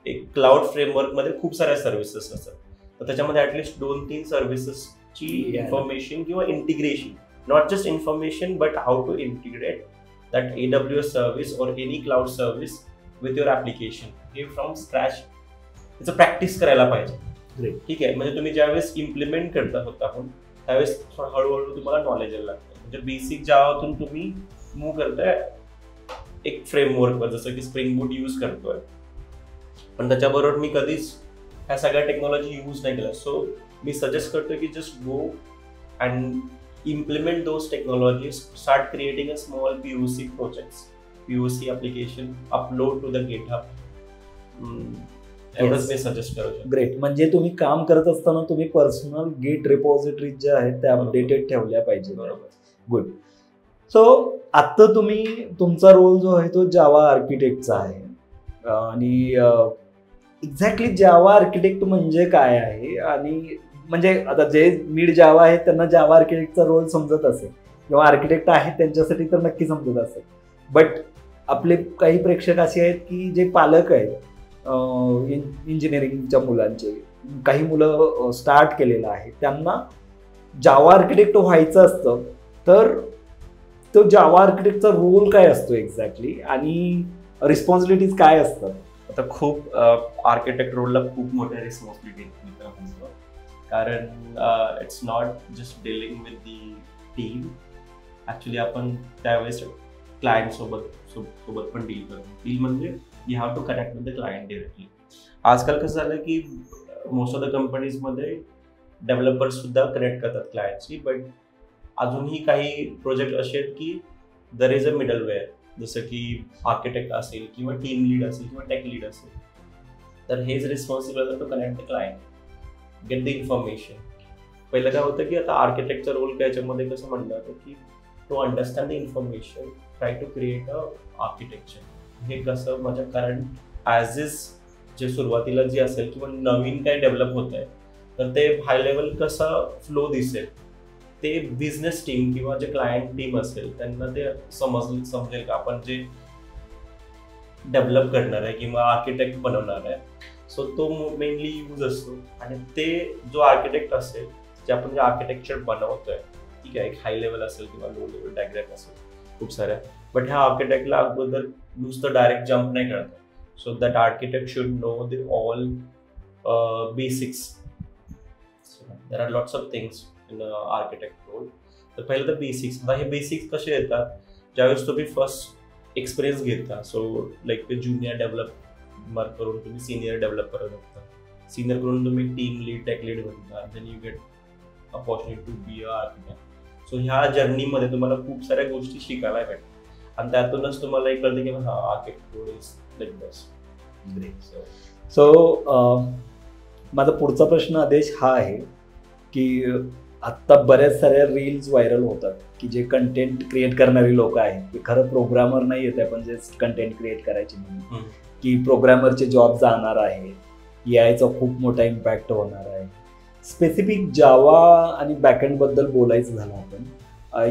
एक क्लाउड फ्रेमवर्कमध्ये खूप साऱ्या सर्व्हिसेस असतात. तर त्याच्यामध्ये ऍटलिस्ट 2-3 सर्व्हिसेसची इन्फॉर्मेशन किंवा integration, not just information but how to integrate that AWS service और any cloud service with your application, हे फ्रॉम स्क्रॅच त्याचं प्रॅक्टिस करायला पाहिजे. ठीक आहे, म्हणजे तुम्ही ज्यावेळेस इम्प्लिमेंट करता स्वतःहून त्यावेळेस हळूहळू तुम्हाला नॉलेज यायला लागतं. म्हणजे बेसिक जावातून तुम्ही मूव्ह करताय एक फ्रेमवर्कवर, जसं की स्प्रिंग बूट यूज करतोय, पण त्याच्याबरोबर मी कधीच ह्या सगळ्या टेक्नॉलॉजी यूज नाही केल्या. सो मी सजेस्ट करतो की just go and implement those technologies, start creating a small POC projects, POC application, upload to the GitHub. एवढंच मी सजेस्ट करू शकतो. ग्रेट. म्हणजे तुम्ही काम करत असताना तुम्ही पर्सनल गिट रिपॉझिटरीज ज्या आहेत त्या अपडेटेड ठेवल्या पाहिजे. बरोबर, गुड. सो आता तुम्ही तुमचा रोल जो आहे तो जावा आर्किटेक्टचा आहे, आणि एक्झॅक्टली जावा आर्किटेक्ट म्हणजे काय आहे, आणि म्हणजे आता जे मिड जावा आहेत त्यांना जावा आर्किटेक्टचा रोल समजत असेल किंवा आर्किटेक्ट आहेत त्यांच्यासाठी तर नक्की समजत असेल. बट आपले काही प्रेक्षक असे आहेत की जे पालक आहेत इंजिनिअरिंगच्या मुलांचे, काही मुलं स्टार्ट केलेलं आहे, त्यांना जावा आर्किटेक्ट व्हायचं असतं, तर तो जावा आर्किटेक्टचा रोल काय असतो एक्झॅक्टली आणि रिस्पॉन्सिबिलिटीज काय असतात? आता खूप आर्किटेक्ट रोलला खूप मोठ्या रिस्पॉन्सिबिलिटी म्हणतो, कारण it's not just dealing with the team. Actually आपण त्यावेळेस क्लायंट सोबत पण डील करतो. डील म्हणजे you have to connect with the client directly. आजकाल कसं झालं की मोस्ट ऑफ द कंपनीजमध्ये डेव्हलपर्स सुद्धा कनेक्ट करतात क्लायंटशी, बट अजूनही काही प्रोजेक्ट असे आहेत की दर इज अ मिडलवेअर, जसं की आर्किटेक्ट असेल किंवा टीम लीड असेल किंवा टेक लीड असेल, तर हेच responsible to connect the client, get the information. पहिलं काय होतं की आता आर्किटेक्टचा रोल याच्यामध्ये कसं म्हणलं जातं की to understand the information, try to create a architecture. हे कसं माझ्या करंट ॲज इज जे सुरुवातीला जे असेल किंवा नवीन काय डेव्हलप होत आहे तर ते हाय लेवल कसं फ्लो दिसेल, ते बिझनेस टीम किंवा जे क्लायंट टीम असेल त्यांना ते समजेल का आपण जे डेव्हलप करणार आहे किंवा आर्किटेक्ट बनवणार आहे. सो तो मेनली यूज असतो. आणि ते जो आर्किटेक्ट असेल, जे आपण जे आर्किटेक्चर बनवतोय, ठीक आहे, एक हाय लेवल असेल किंवा लो लेवल डायग्राम असेल खूप साऱ्या, बट ह्या आर्किटेक्टला अगोदर नुसतं डायरेक्ट जम्प नाही करत. So that architect should know the all basics. There are lots of things in architect role. तर पहिलं तर बेसिक्स. आता हे बेसिक्स कसे येतात, ज्यावेळेस तुम्ही फर्स्ट एक्सपिरियन्स घेता. सो लाईक ते ज्युनियर डेव्हलपर करून तुम्ही सिनियर डेव्हलपर बनता, सिनियर करून तुम्ही टीम लीड, टेक लीड बनता, then you get opportunity to be a architect. So ह्या जर्नीमध्ये तुम्हाला खूप साऱ्या गोष्टी शिकायला भेटतात आणि त्यातूनच तुम्हाला एक कळतं की हा architecture is like this. So माझा पुढचा प्रश्न आदेश हा आहे की आत्ता बऱ्याच साऱ्या रील्स व्हायरल होतात की जे कंटेंट क्रिएट करणारी लोक आहेत ते खरं प्रोग्रामर नाही येत आहे, पण जे कंटेंट क्रिएट करायचे म्हणून की प्रोग्रामरचे जॉब जाणार आहे, यायचा खूप मोठा इम्पॅक्ट होणार आहे. स्पेसिफिक जावा आणि बॅकएंड बद्दल बोलायचं झालं आपण,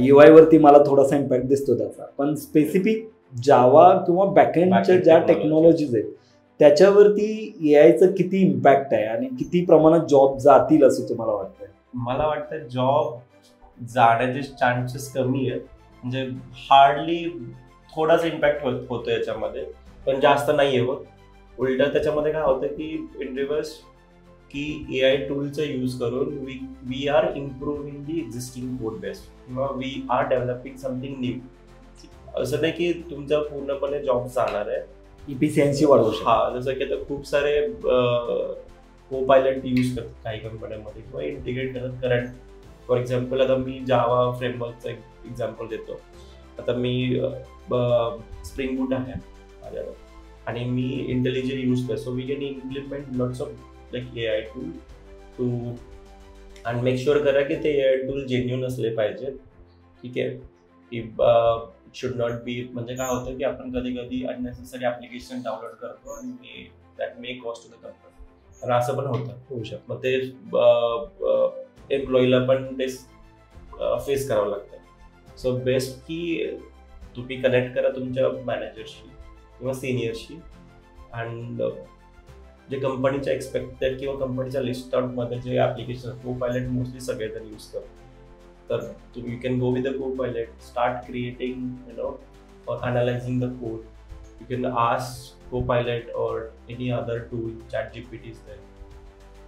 UI वरती मला थोडासा इम्पॅक्ट दिसतो त्याचा, पण स्पेसिफिक जावा किंवा बॅकएंडच्या ज्या टेक्नॉलॉजीज आहेत त्याच्यावरती एआयचं किती इम्पॅक्ट आहे आणि किती प्रमाणात जॉब जातील असं तुम्हाला वाटतंय? मला वाटतं जॉब जाण्याचे चान्सेस कमी आहेत, म्हणजे हार्डली थोडासा इम्पॅक्ट होतो याच्यामध्ये, पण जास्त नाही आहे. उलट त्याच्यामध्ये काय होतं की इन रिव्हर्स की AI टूलचा यूज करून we are improving the existing code base किंवा we are developing something new. असं नाही की तुमचा पूर्णपणे जॉब जाणार आहे, इफिशियन्सी वाढवू शकतो. हा, जसं की आता खूप सारे को पायलट यूज करतात काही कंपन्यांमध्ये किंवा इंटिग्रेट करतात करंट. फॉर एक्झाम्पल आता मी जावा फ्रेमवर्कचं एक एक्झाम्पल देतो. आता मी स्प्रिंग बूट आहे माझ्यावर आणि मी इंटेलिजंट यूज करतो. So we can implement lots of like AI tool to आणि मेक शुअर करा की ते AI टूल जेन्युइन असले पाहिजेत. ठीक आहे, की शुड नॉट बी, म्हणजे काय होतं की आपण कधी कधी अननेसेसरी ॲप्लिकेशन डाउनलोड करतो आणि that may cost to the company, आणि असं पण होऊ शकतं. मग ते एम्प्लॉईला पण ते फेस करावं लागतं. सो बेस्ट की तुम्ही कनेक्ट करा तुमच्या मॅनेजरशी किंवा सिनियरशी अँड जे कंपनीच्या एक्सपेक्टेड किंवा कंपनीच्या लिस्ट आउटमध्ये जे ॲप्लिकेशन को पायलट मोस्टली सगळेजण यूज करतात. तर you can go with the Copilot, start creating or analyzing the code. You can ask Copilot or any other tool, ChatGPT is there.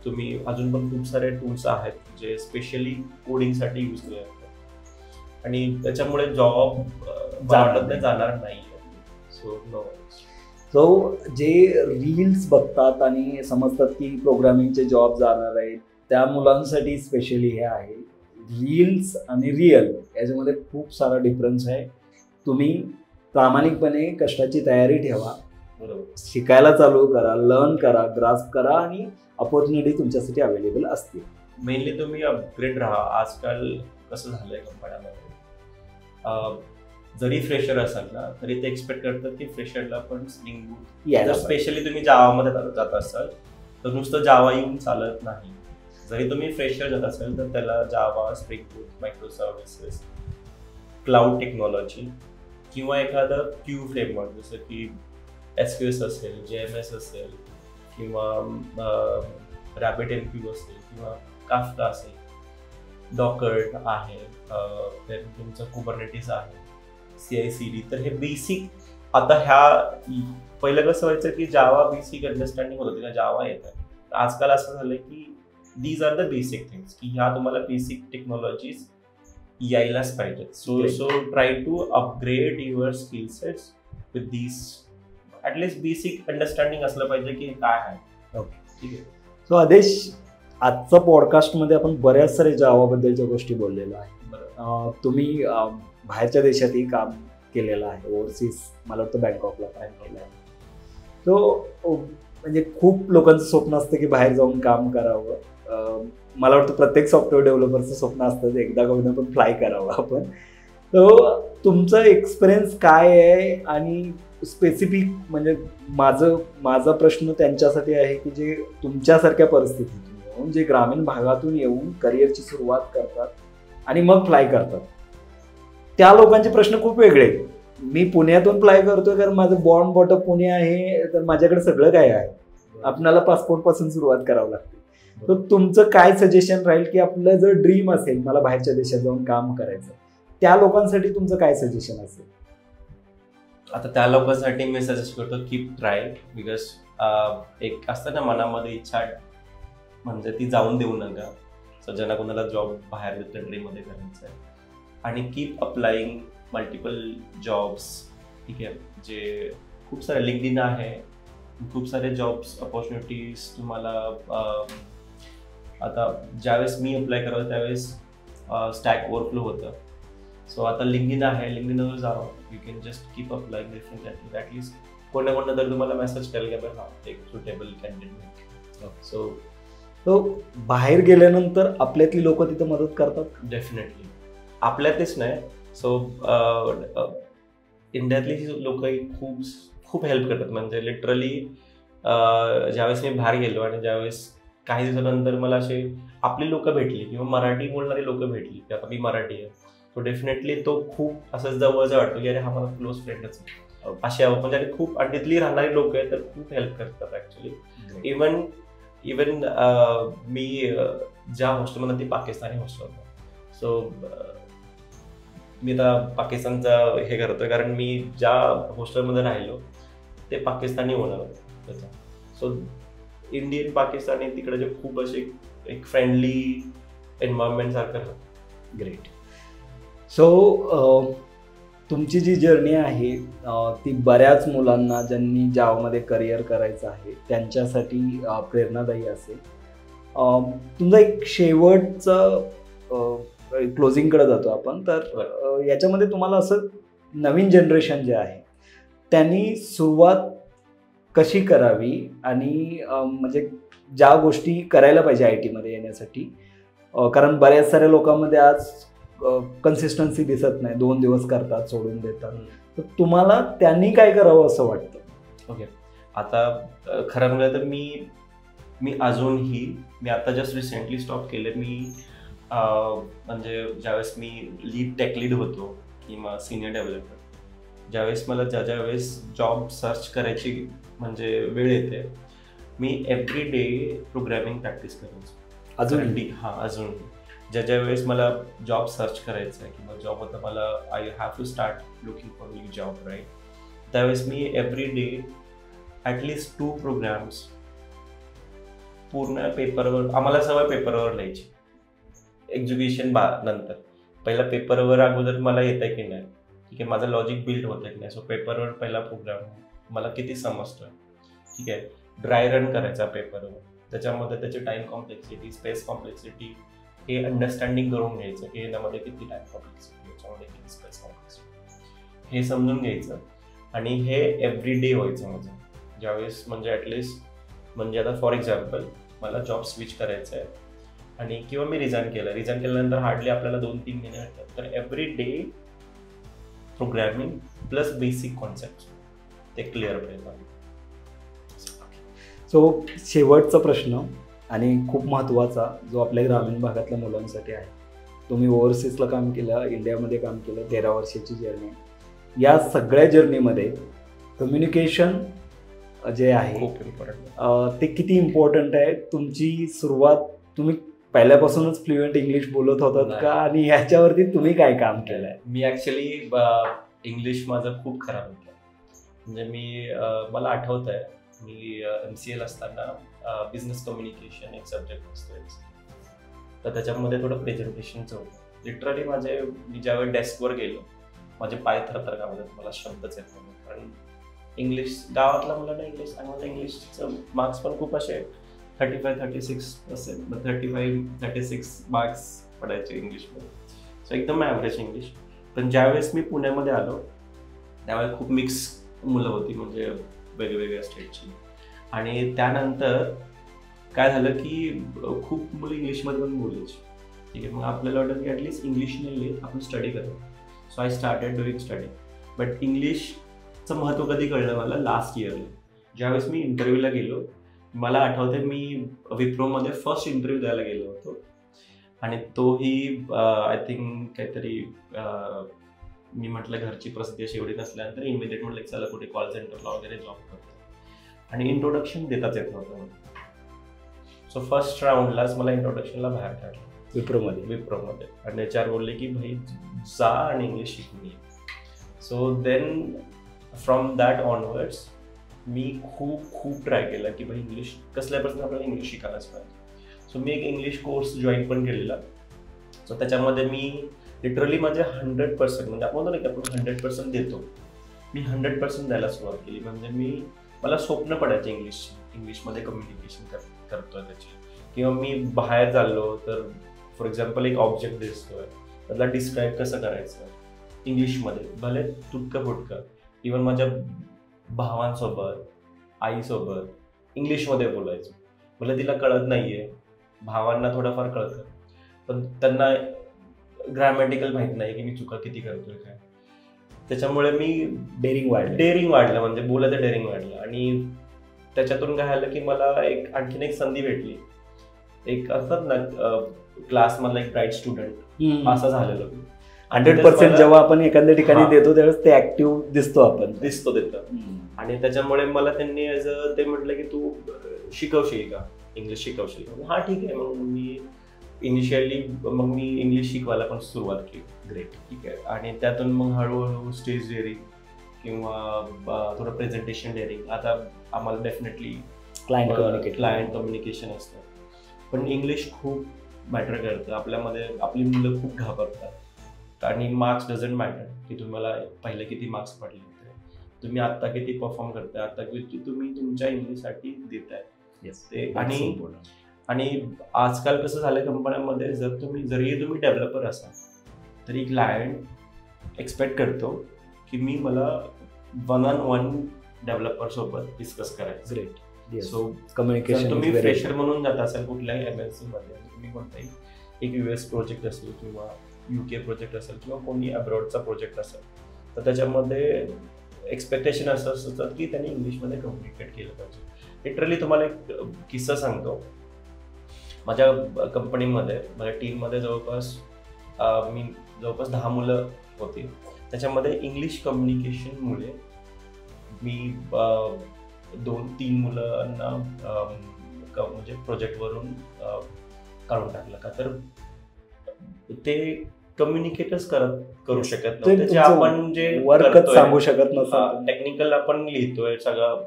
तुम्ही अजून पण खूप सारे टूल्स आहेत जे स्पेशली कोडिंगसाठी यूज केले जातात आणि त्याच्यामुळे जॉब जाणार नाही. सो जे रील्स बघतात आणि समजतात की प्रोग्रामिंगचे जॉब जाणार आहेत त्या मुलांसाठी स्पेशली हे आहे. रील्स आणि रिअल याच्यामध्ये खूप सारा डिफरन्स आहे. तुम्ही प्रामाणिकपणे कष्टाची तयारी ठेवा, शिकायला चालू करा, लर्न करा, ग्रास्प करा आणि अपॉर्च्युनिटी तुमच्यासाठी अवेलेबल असतील. मेनली तुम्ही अपग्रेड राहा. आजकाल कसं झालंय कंपन्यांमध्ये, जरी फ्रेशर असाल ना तरी ते एक्सपेक्ट करतात की फ्रेशरला पण स्प्रिंग बूट, जर स्पेशली तुम्ही जावामध्ये जात असाल तर नुसतं जावा येऊन चालत नाही. जरी तुम्ही फ्रेशर जात असाल तर त्याला जावा, स्प्रिंग बूट, मायक्रो सर्व्हिसेस, क्लाउड टेक्नॉलॉजी किंवा एखादं क्यू फ्रेमवर्क जसं की SQS असेल, JMS असेल किंवा RabbitMQ असेल किंवा काफ्का असेल, डॉकर आहे, तुमचं कुबरनेटिस आहे, CI/CD. तर हे बेसिक, आता ह्या पहिलं कसं व्हायचं की जावा बेसिक अंडरस्टँडिंग होतं का जावा येतं. आजकाल असं झालं की these are the basic things की ह्या तुम्हाला बेसिक टेक्नॉलॉजीज यायलाच पाहिजेत. So try to upgrade your skill sets with these. At least basic understanding असलं पाहिजे की काय आहे. ओके, ठीक आहे. सो आदेश, आजचा पॉडकास्टमध्ये आपण बऱ्याच सारे जावाबद्दलच्या गोष्टी बोललेलो आहे. तुम्ही बाहेरच्या देशातही काम केलेलं आहे, ओव्हरसीज मला वाटतं बँकॉकला काम केलं आहे. तो म्हणजे खूप लोकांचं स्वप्न असतं की बाहेर जाऊन काम करावं. मला वाटतं प्रत्येक सॉफ्टवेअर डेव्हलपरचं स्वप्न असतं एकदा कधी पण फ्लाय करावं आपण. तर तुमचा एक्सपिरियन्स काय आहे आणि स्पेसिफिक, म्हणजे माझा प्रश्न त्यांच्यासाठी आहे की जे तुमच्यासारख्या परिस्थितीतून येऊन, जे ग्रामीण भागातून येऊन करिअरची सुरुवात करतात आणि मग फ्लाय करतात, त्या लोकांचे प्रश्न खूप वेगळे आहेत. मी पुण्यातून फ्लाय करतोय कारण माझं बॉर्न बॉटअप पुणे आहे, तर माझ्याकडे सगळं काय आहे. आपल्याला पासपोर्टपासून सुरुवात करावं लागते. तर तुमचं काय सजेशन राहील की आपलं जर ड्रीम असेल मला बाहेरच्या देशात जाऊन काम करायचं, त्या लोकांसाठी तुमचं काय सजेशन असेल? आता त्या लोकांसाठी मी सजेस्ट करतो कीप ट्राय, बिकॉज एक असतं ना मनामध्ये इच्छा, म्हणजे ती जाऊन देऊ नका. सो ज्यांना कोणाला जॉब बाहेर कंट्रीमध्ये करायचा आहे, आणि कीप अप्लाइंग मल्टिपल जॉब्स ठीक आहे, जे खूप सारे लिंक्डइन आहे, खूप सारे जॉब्स अपॉर्च्युनिटीज तुम्हाला आता ज्यावेळेस मी अप्लाय करतो त्यावेळेस स्टॅक ओव्हरफ्लो होतं. सो आता लिंक्डइन आहे, लिंक्डइनवर जावं, you can just keep applying different at least कोणा कोणा तर तुम्हाला मेसेज करेल की हा एक सुटेबल कॅन्डिडेट. सो बाहेर गेल्यानंतर आपल्यातली लोक तिथे मदत करतात. डेफिनेटली आपल्यातच नाही, सो इंडियातली लोक खूप खूप हेल्प करतात. म्हणजे लिटरली ज्यावेळेस मी बाहेर गेलो आणि ज्यावेळेस काही दिवसानंतर मला असे आपली लोक भेटली किंवा मराठी बोलणारी लोक भेटली की आता मी मराठी आहे, तो डेफिनेटली तो खूप असं जवळचा वाटतो की अरे हा मला क्लोज फ्रेंडच आहे असे. म्हणजे खूप आणि तिथली राहणारी लोक आहेत तर खूप हेल्प करतात ॲक्च्युली. इवन मी ज्या हॉस्टेलमध्ये ती पाकिस्तानी हॉस्टेल होतं, सो मी आता पाकिस्तानचं हे करतोय कारण मी ज्या हॉस्टेलमध्ये राहिलो ते पाकिस्तानी ओनर होतं. सो इंडियन पाकिस्तानी तिकडे जे खूप असे एक फ्रेंडली एन्व्हायरमेंट सारखं राहतं. ग्रेट. सो तुमची जी जर्नी आहे ती बऱ्याच मुलांना ज्यांनी जावामध्ये करिअर करायचं आहे त्यांच्यासाठी प्रेरणादायी असेल. तुमचा एक शेवटचं क्लोजिंगकडे जातो आपण, तर याच्यामध्ये तुम्हाला असं नवीन जनरेशन जे आहे त्यांनी सुरुवात कशी करावी आणि म्हणजे ज्या गोष्टी करायला पाहिजे आय टीमध्ये येण्यासाठी, कारण बऱ्याच साऱ्या लोकांमध्ये आज कन्सिस्टन्सी दिसत नाही, 2 दिवस करतात सोडून देतात, तर तुम्हाला त्यांनी काय करावं असं वाटतं? ओके, आता खरं म्हणजे तर मी अजूनही मी आता जस्ट रिसेंटली स्टॉप केले. मी म्हणजे ज्यावेळेस मी टेक लीड होतो किंवा सिनियर डेव्हलपर, ज्यावेळेस मला ज्यावेळेस जॉब सर्च करायची म्हणजे वेळ येते, मी एव्हरी डे प्रोग्रॅमिंग प्रॅक्टिस करायचो अजून ज्या वेळेस मला जॉब सर्च करायचा आहे किंवा जॉब होता मला I have to start looking for new job right, त्यावेळेस मी एव्हरी डे ॲटलिस्ट 2 प्रोग्राम्स पूर्ण पेपरवर, आम्हाला सवय पेपरवर लिहायची एक्झिक्युशन नंतर. पहिला पेपरवर अगोदर मला येत आहे की नाही, ठीक आहे, माझं लॉजिक बिल्ड होतं की नाही, सो पेपरवर पहिला प्रोग्राम मला किती समजतं, ठीक आहे, ड्राय रन करायचा पेपरवर, त्याच्यामध्ये त्याची टाईम कॉम्प्लेक्सिटी, स्पेस कॉम्प्लेक्सिटी हे अंडरस्टँडिंग करून घ्यायचं की याच्यामध्ये किती टाईम कॉम्प्लेक्सिटी, याच्यामध्ये किती स्पेस कॉम्प्लेक्सिटी हे समजून घ्यायचं. आणि हे एव्हरी डे व्हायचं माझं. ज्यावेळेस म्हणजे ॲटलिस्ट म्हणजे आता फॉर एक्झाम्पल मला जॉब स्विच करायचं आहे आणि किंवा मी रिझाईन केल्यानंतर हार्डली आपल्याला 2-3 महिने भेटतात, तर every day programming plus basic concept ते क्लिअर पाहिजे. सो शेवटचा प्रश्न आणि खूप महत्त्वाचा जो आपल्या ग्रामीण भागातल्या मुलांसाठी आहे, तुम्ही ओव्हरसीजला काम केलं, इंडियामध्ये काम केलं, 13 वर्षाची जर्नी. या सगळ्या जर्नीमध्ये कम्युनिकेशन जे आहे खूप इम्पॉर्टंट, ते किती इम्पॉर्टंट आहे? तुमची सुरुवात तुम्ही पहिल्यापासूनच फ्लुएंट इंग्लिश बोलत होतात का, आणि ह्याच्यावरती तुम्ही काय काम केलं आहे? मी ॲक्च्युली इंग्लिश माझं खूप खराब होतं. म्हणजे मला आठवत आहे मी MCA असताना बिझनेस कम्युनिकेशन एक सब्जेक्ट असतो, तर त्याच्यामध्ये थोडं प्रेझेंटेशनचं होतं. लिटरली मी ज्यावेळी डेस्कवर गेलो माझे पाय थरथर कापतात, मला शब्दच येत नाही. कारण इंग्लिश गावातल्या मुलांना इंग्लिश सांगायला इंग्लिशचं मार्क्स पण खूप असे 35-36%, 35-36 मार्क्स पडायचे इंग्लिशमध्ये, सो एकदम ॲव्हरेज इंग्लिश. पण ज्यावेळेस मी पुण्यामध्ये आलो त्यावेळेस खूप मिक्स मुलं होती, म्हणजे वेगवेगळ्या स्टेटची. आणि त्यानंतर काय झालं की खूप मुलं इंग्लिशमध्ये पण बोलायची, ठीक आहे. मग आपल्याला वाटतं की ॲटलिस्ट इंग्लिश नाही आपण स्टडी करू. So I started doing study. But इंग्लिशचं महत्त्व कधी कळलं मला लास्ट इयरला, ज्यावेळेस मी इंटरव्ह्यूला गेलो. मला आठवते मी विप्रोमध्ये फर्स्ट इंटरव्ह्यू द्यायला गेलो होतो आणि तोही आय थिंक काहीतरी मी म्हटलं घरची परिस्थिती अशी एवढी नसल्यानंतर इमिडिएट म्हटलं की चला कुठे कॉल सेंटरला वगैरे जॉब करतो, आणि इंट्रोडक्शन देताच येत नव्हतं. सो फर्स्ट राऊंडलाच मला इंट्रोडक्शनला बाहेर काढलं विप्रोमध्ये आणि HR बोलले की भाई जा आणि इंग्लिश शिकून ये. So then from that onwards मी खूप ट्राय केला की भाई इंग्लिश कसल्यापासून आपल्याला इंग्लिश शिकायलाच पाहिजे. सो मी एक इंग्लिश कोर्स जॉईन पण केलेला. सो त्याच्यामध्ये मी लिटरली माझे 100% म्हणजे आपण म्हणतो ना की आपण 100% देतो, मी 100% द्यायला सुरुवात केली. म्हणजे मला स्वप्न पडायचे इंग्लिशमध्ये कम्युनिकेशन करतोय त्याची, किंवा मी बाहेर चाललो तर फॉर एक्झाम्पल एक ऑब्जेक्ट दिसतोय, त्याला डिस्क्राईब कसं करायचं इंग्लिशमध्ये, भले तुटकं फुटकं. इव्हन माझ्या भावांसोबत, आईसोबत इंग्लिशमध्ये बोलायचो. मला तिला कळत नाहीये, भावांना थोडंफार कळतं, पण त्यांना ग्रॅमॅटिकल माहीत नाही की मी चुका किती करतोय काय. त्याच्यामुळे मी डेअरिंग वाढलं, म्हणजे बोलायचं डेअरिंग वाढलं. आणि त्याच्यातून काय झालं की मला आणखीन एक संधी भेटली. एक असतात ना क्लासमधला एक ब्राईट स्टुडंट असं झालेलं. 100% जेव्हा आपण एखाद्या ठिकाणी देतो त्यावेळेस ते ऍक्टिव्ह दिसतो तिथं. आणि त्याच्यामुळे मला त्यांनी ते म्हटलं की तू शिकवशील का, इंग्लिश शिकवशील का. हा ठीक आहे. मग मी इनिशियली इंग्लिश शिकवायला पण सुरुवात केली. ग्रेट, ठीक आहे. आणि त्यातून मग हळूहळू स्टेज डेअरिंग किंवा थोडं प्रेझेंटेशन डेअरिंग. आता आम्हाला डेफिनेटली क्लायंट कम्युनिकेशन असतं, पण इंग्लिश खूप मॅटर करतं. आपल्यामध्ये आपली मुलं खूप घाबरतात. आणि मार्क्स डझंट मॅटर की तुम्हाला पहिले किती मार्क्स पडले होते, तुम्ही आत्ता किती परफॉर्म करताय, आता किती तुम्ही तुमच्या इंग्लिशसाठी देताय. ते आणि आजकाल कसं झालं कंपन्यांमध्ये, जरी तुम्ही डेव्हलपर असाल तरी क्लायंट एक्सपेक्ट करतो की मला 1-on-1 डेव्हलपर सोबत डिस्कस करायचं. ग्रेट. सो कम्युनिकेशन तुम्ही फ्रेशर म्हणून जात असाल कुठल्याही MNC मध्ये, तुम्ही कोणताही एक US प्रोजेक्ट असेल किंवा UK प्रोजेक्ट असेल किंवा कोणी अब्रॉडचा प्रोजेक्ट असेल, तर त्याच्यामध्ये एक्सपेक्टेशन असं असतात की त्यांनी इंग्लिशमध्ये कम्युनिकेट केलं पाहिजे. लिटरली तुम्हाला एक किस्सा सांगतो. माझ्या कंपनीमध्ये, माझ्या टीममध्ये जवळपास 10 मुलं होती. त्याच्यामध्ये इंग्लिश कम्युनिकेशनमुळे मी 2-3 मुलांना म्हणजे प्रोजेक्टवरून काढून टाकलं. का तर ते कम्युनिकेटच करू शकत नव्हते. जे आपण जे वर्कच सांगू शकत नव्हतं, टेक्निकल आपण लिहितोय सगळं.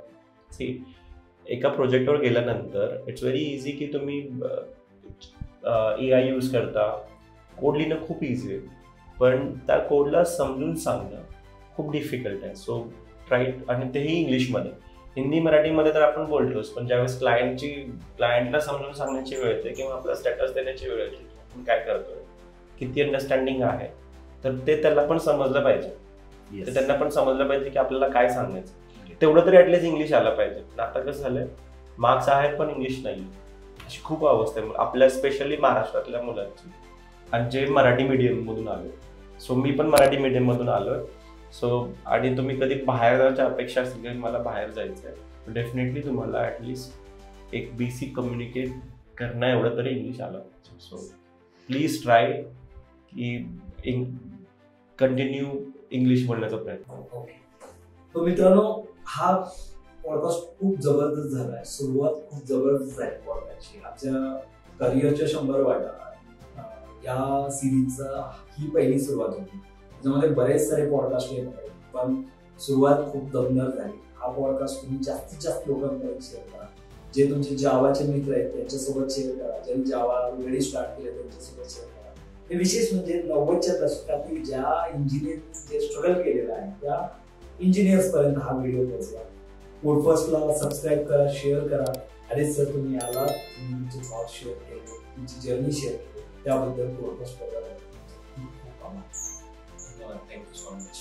एका प्रोजेक्टवर गेल्यानंतर इट्स व्हेरी इझी की तुम्ही AI यूज करता. कोड लिहिणं खूप इझी आहे, पण त्या कोडला समजून सांगणं खूप डिफिकल्ट आहे. So right. आणि तेही इंग्लिशमध्ये. हिंदी मराठीमध्ये तर आपण बोलतोच, पण ज्यावेळेस क्लायंटला समजून सांगण्याची वेळ येते किंवा आपला स्टेटस देण्याची वेळ येते, आपण काय करतोय, किती अंडरस्टँडिंग आहे, तर ते त्याला पण समजलं पाहिजे. तर त्यांना पण समजलं पाहिजे की आपल्याला काय सांगायचं. तेवढं तरी ॲटलिस्ट इंग्लिश आलं पाहिजे. आता कसं झालंय, मार्क्स आहेत पण इंग्लिश नाही, अशी खूप अवस्था आहे आपल्या स्पेशली महाराष्ट्रातल्या मुलांची, आणि जे मराठी मीडियममधून आलो. सो मी पण मराठी मीडियममधून आलोय. सो आणि तुम्ही कधी बाहेर जायच्या अपेक्षा असेल की मला बाहेर जायचं आहे, डेफिनेटली तुम्हाला ॲटलिस्ट एक बेसिक कम्युनिकेट करणं एवढं तरी इंग्लिश आलं पाहिजे. सो प्लीज ट्राय की कंटिन्यू इंग्लिश बोलण्याचा प्रयत्न. तो मित्रांनो, हा पॉडकास्ट खूप जबरदस्त झालाय. सुरुवात खूप जबरदस्त आहे पॉडकास्टची. आमच्या करिअरच्या 100 वाटा या सिरीजचा ही पहिली सुरुवात होती. त्याच्यामध्ये बरेच सारे पॉडकास्ट येत आहेत, पण सुरुवात खूप दमदार झाली. हा पॉडकास्ट तुम्ही जास्तीत जास्त लोकांपर्यंत शेअर करा. जे तुमचे जावाचे मित्र आहेत त्यांच्यासोबत शेअर करा. ज्यांनी जावा ऑलरेडी स्टार्ट केलं त्यांच्यासोबत शेअर करा. हे विशेष म्हणजे 90च्या दशकातील ज्या इंजिनिअरने जे स्ट्रगल केलेलं आहे त्या इंजिनियर्स पर्यंत हा व्हिडिओ पोहोचला. पॉडकास्टला सबस्क्राईब करा, शेअर करा. आणि सर तुम्ही आलात, तुम्ही तुमचे थॉट शेअर केले, तुमची जर्नी शेअर केली, त्याबद्दल पॉडकास्ट बघायला खूप आभार. Thank you so much.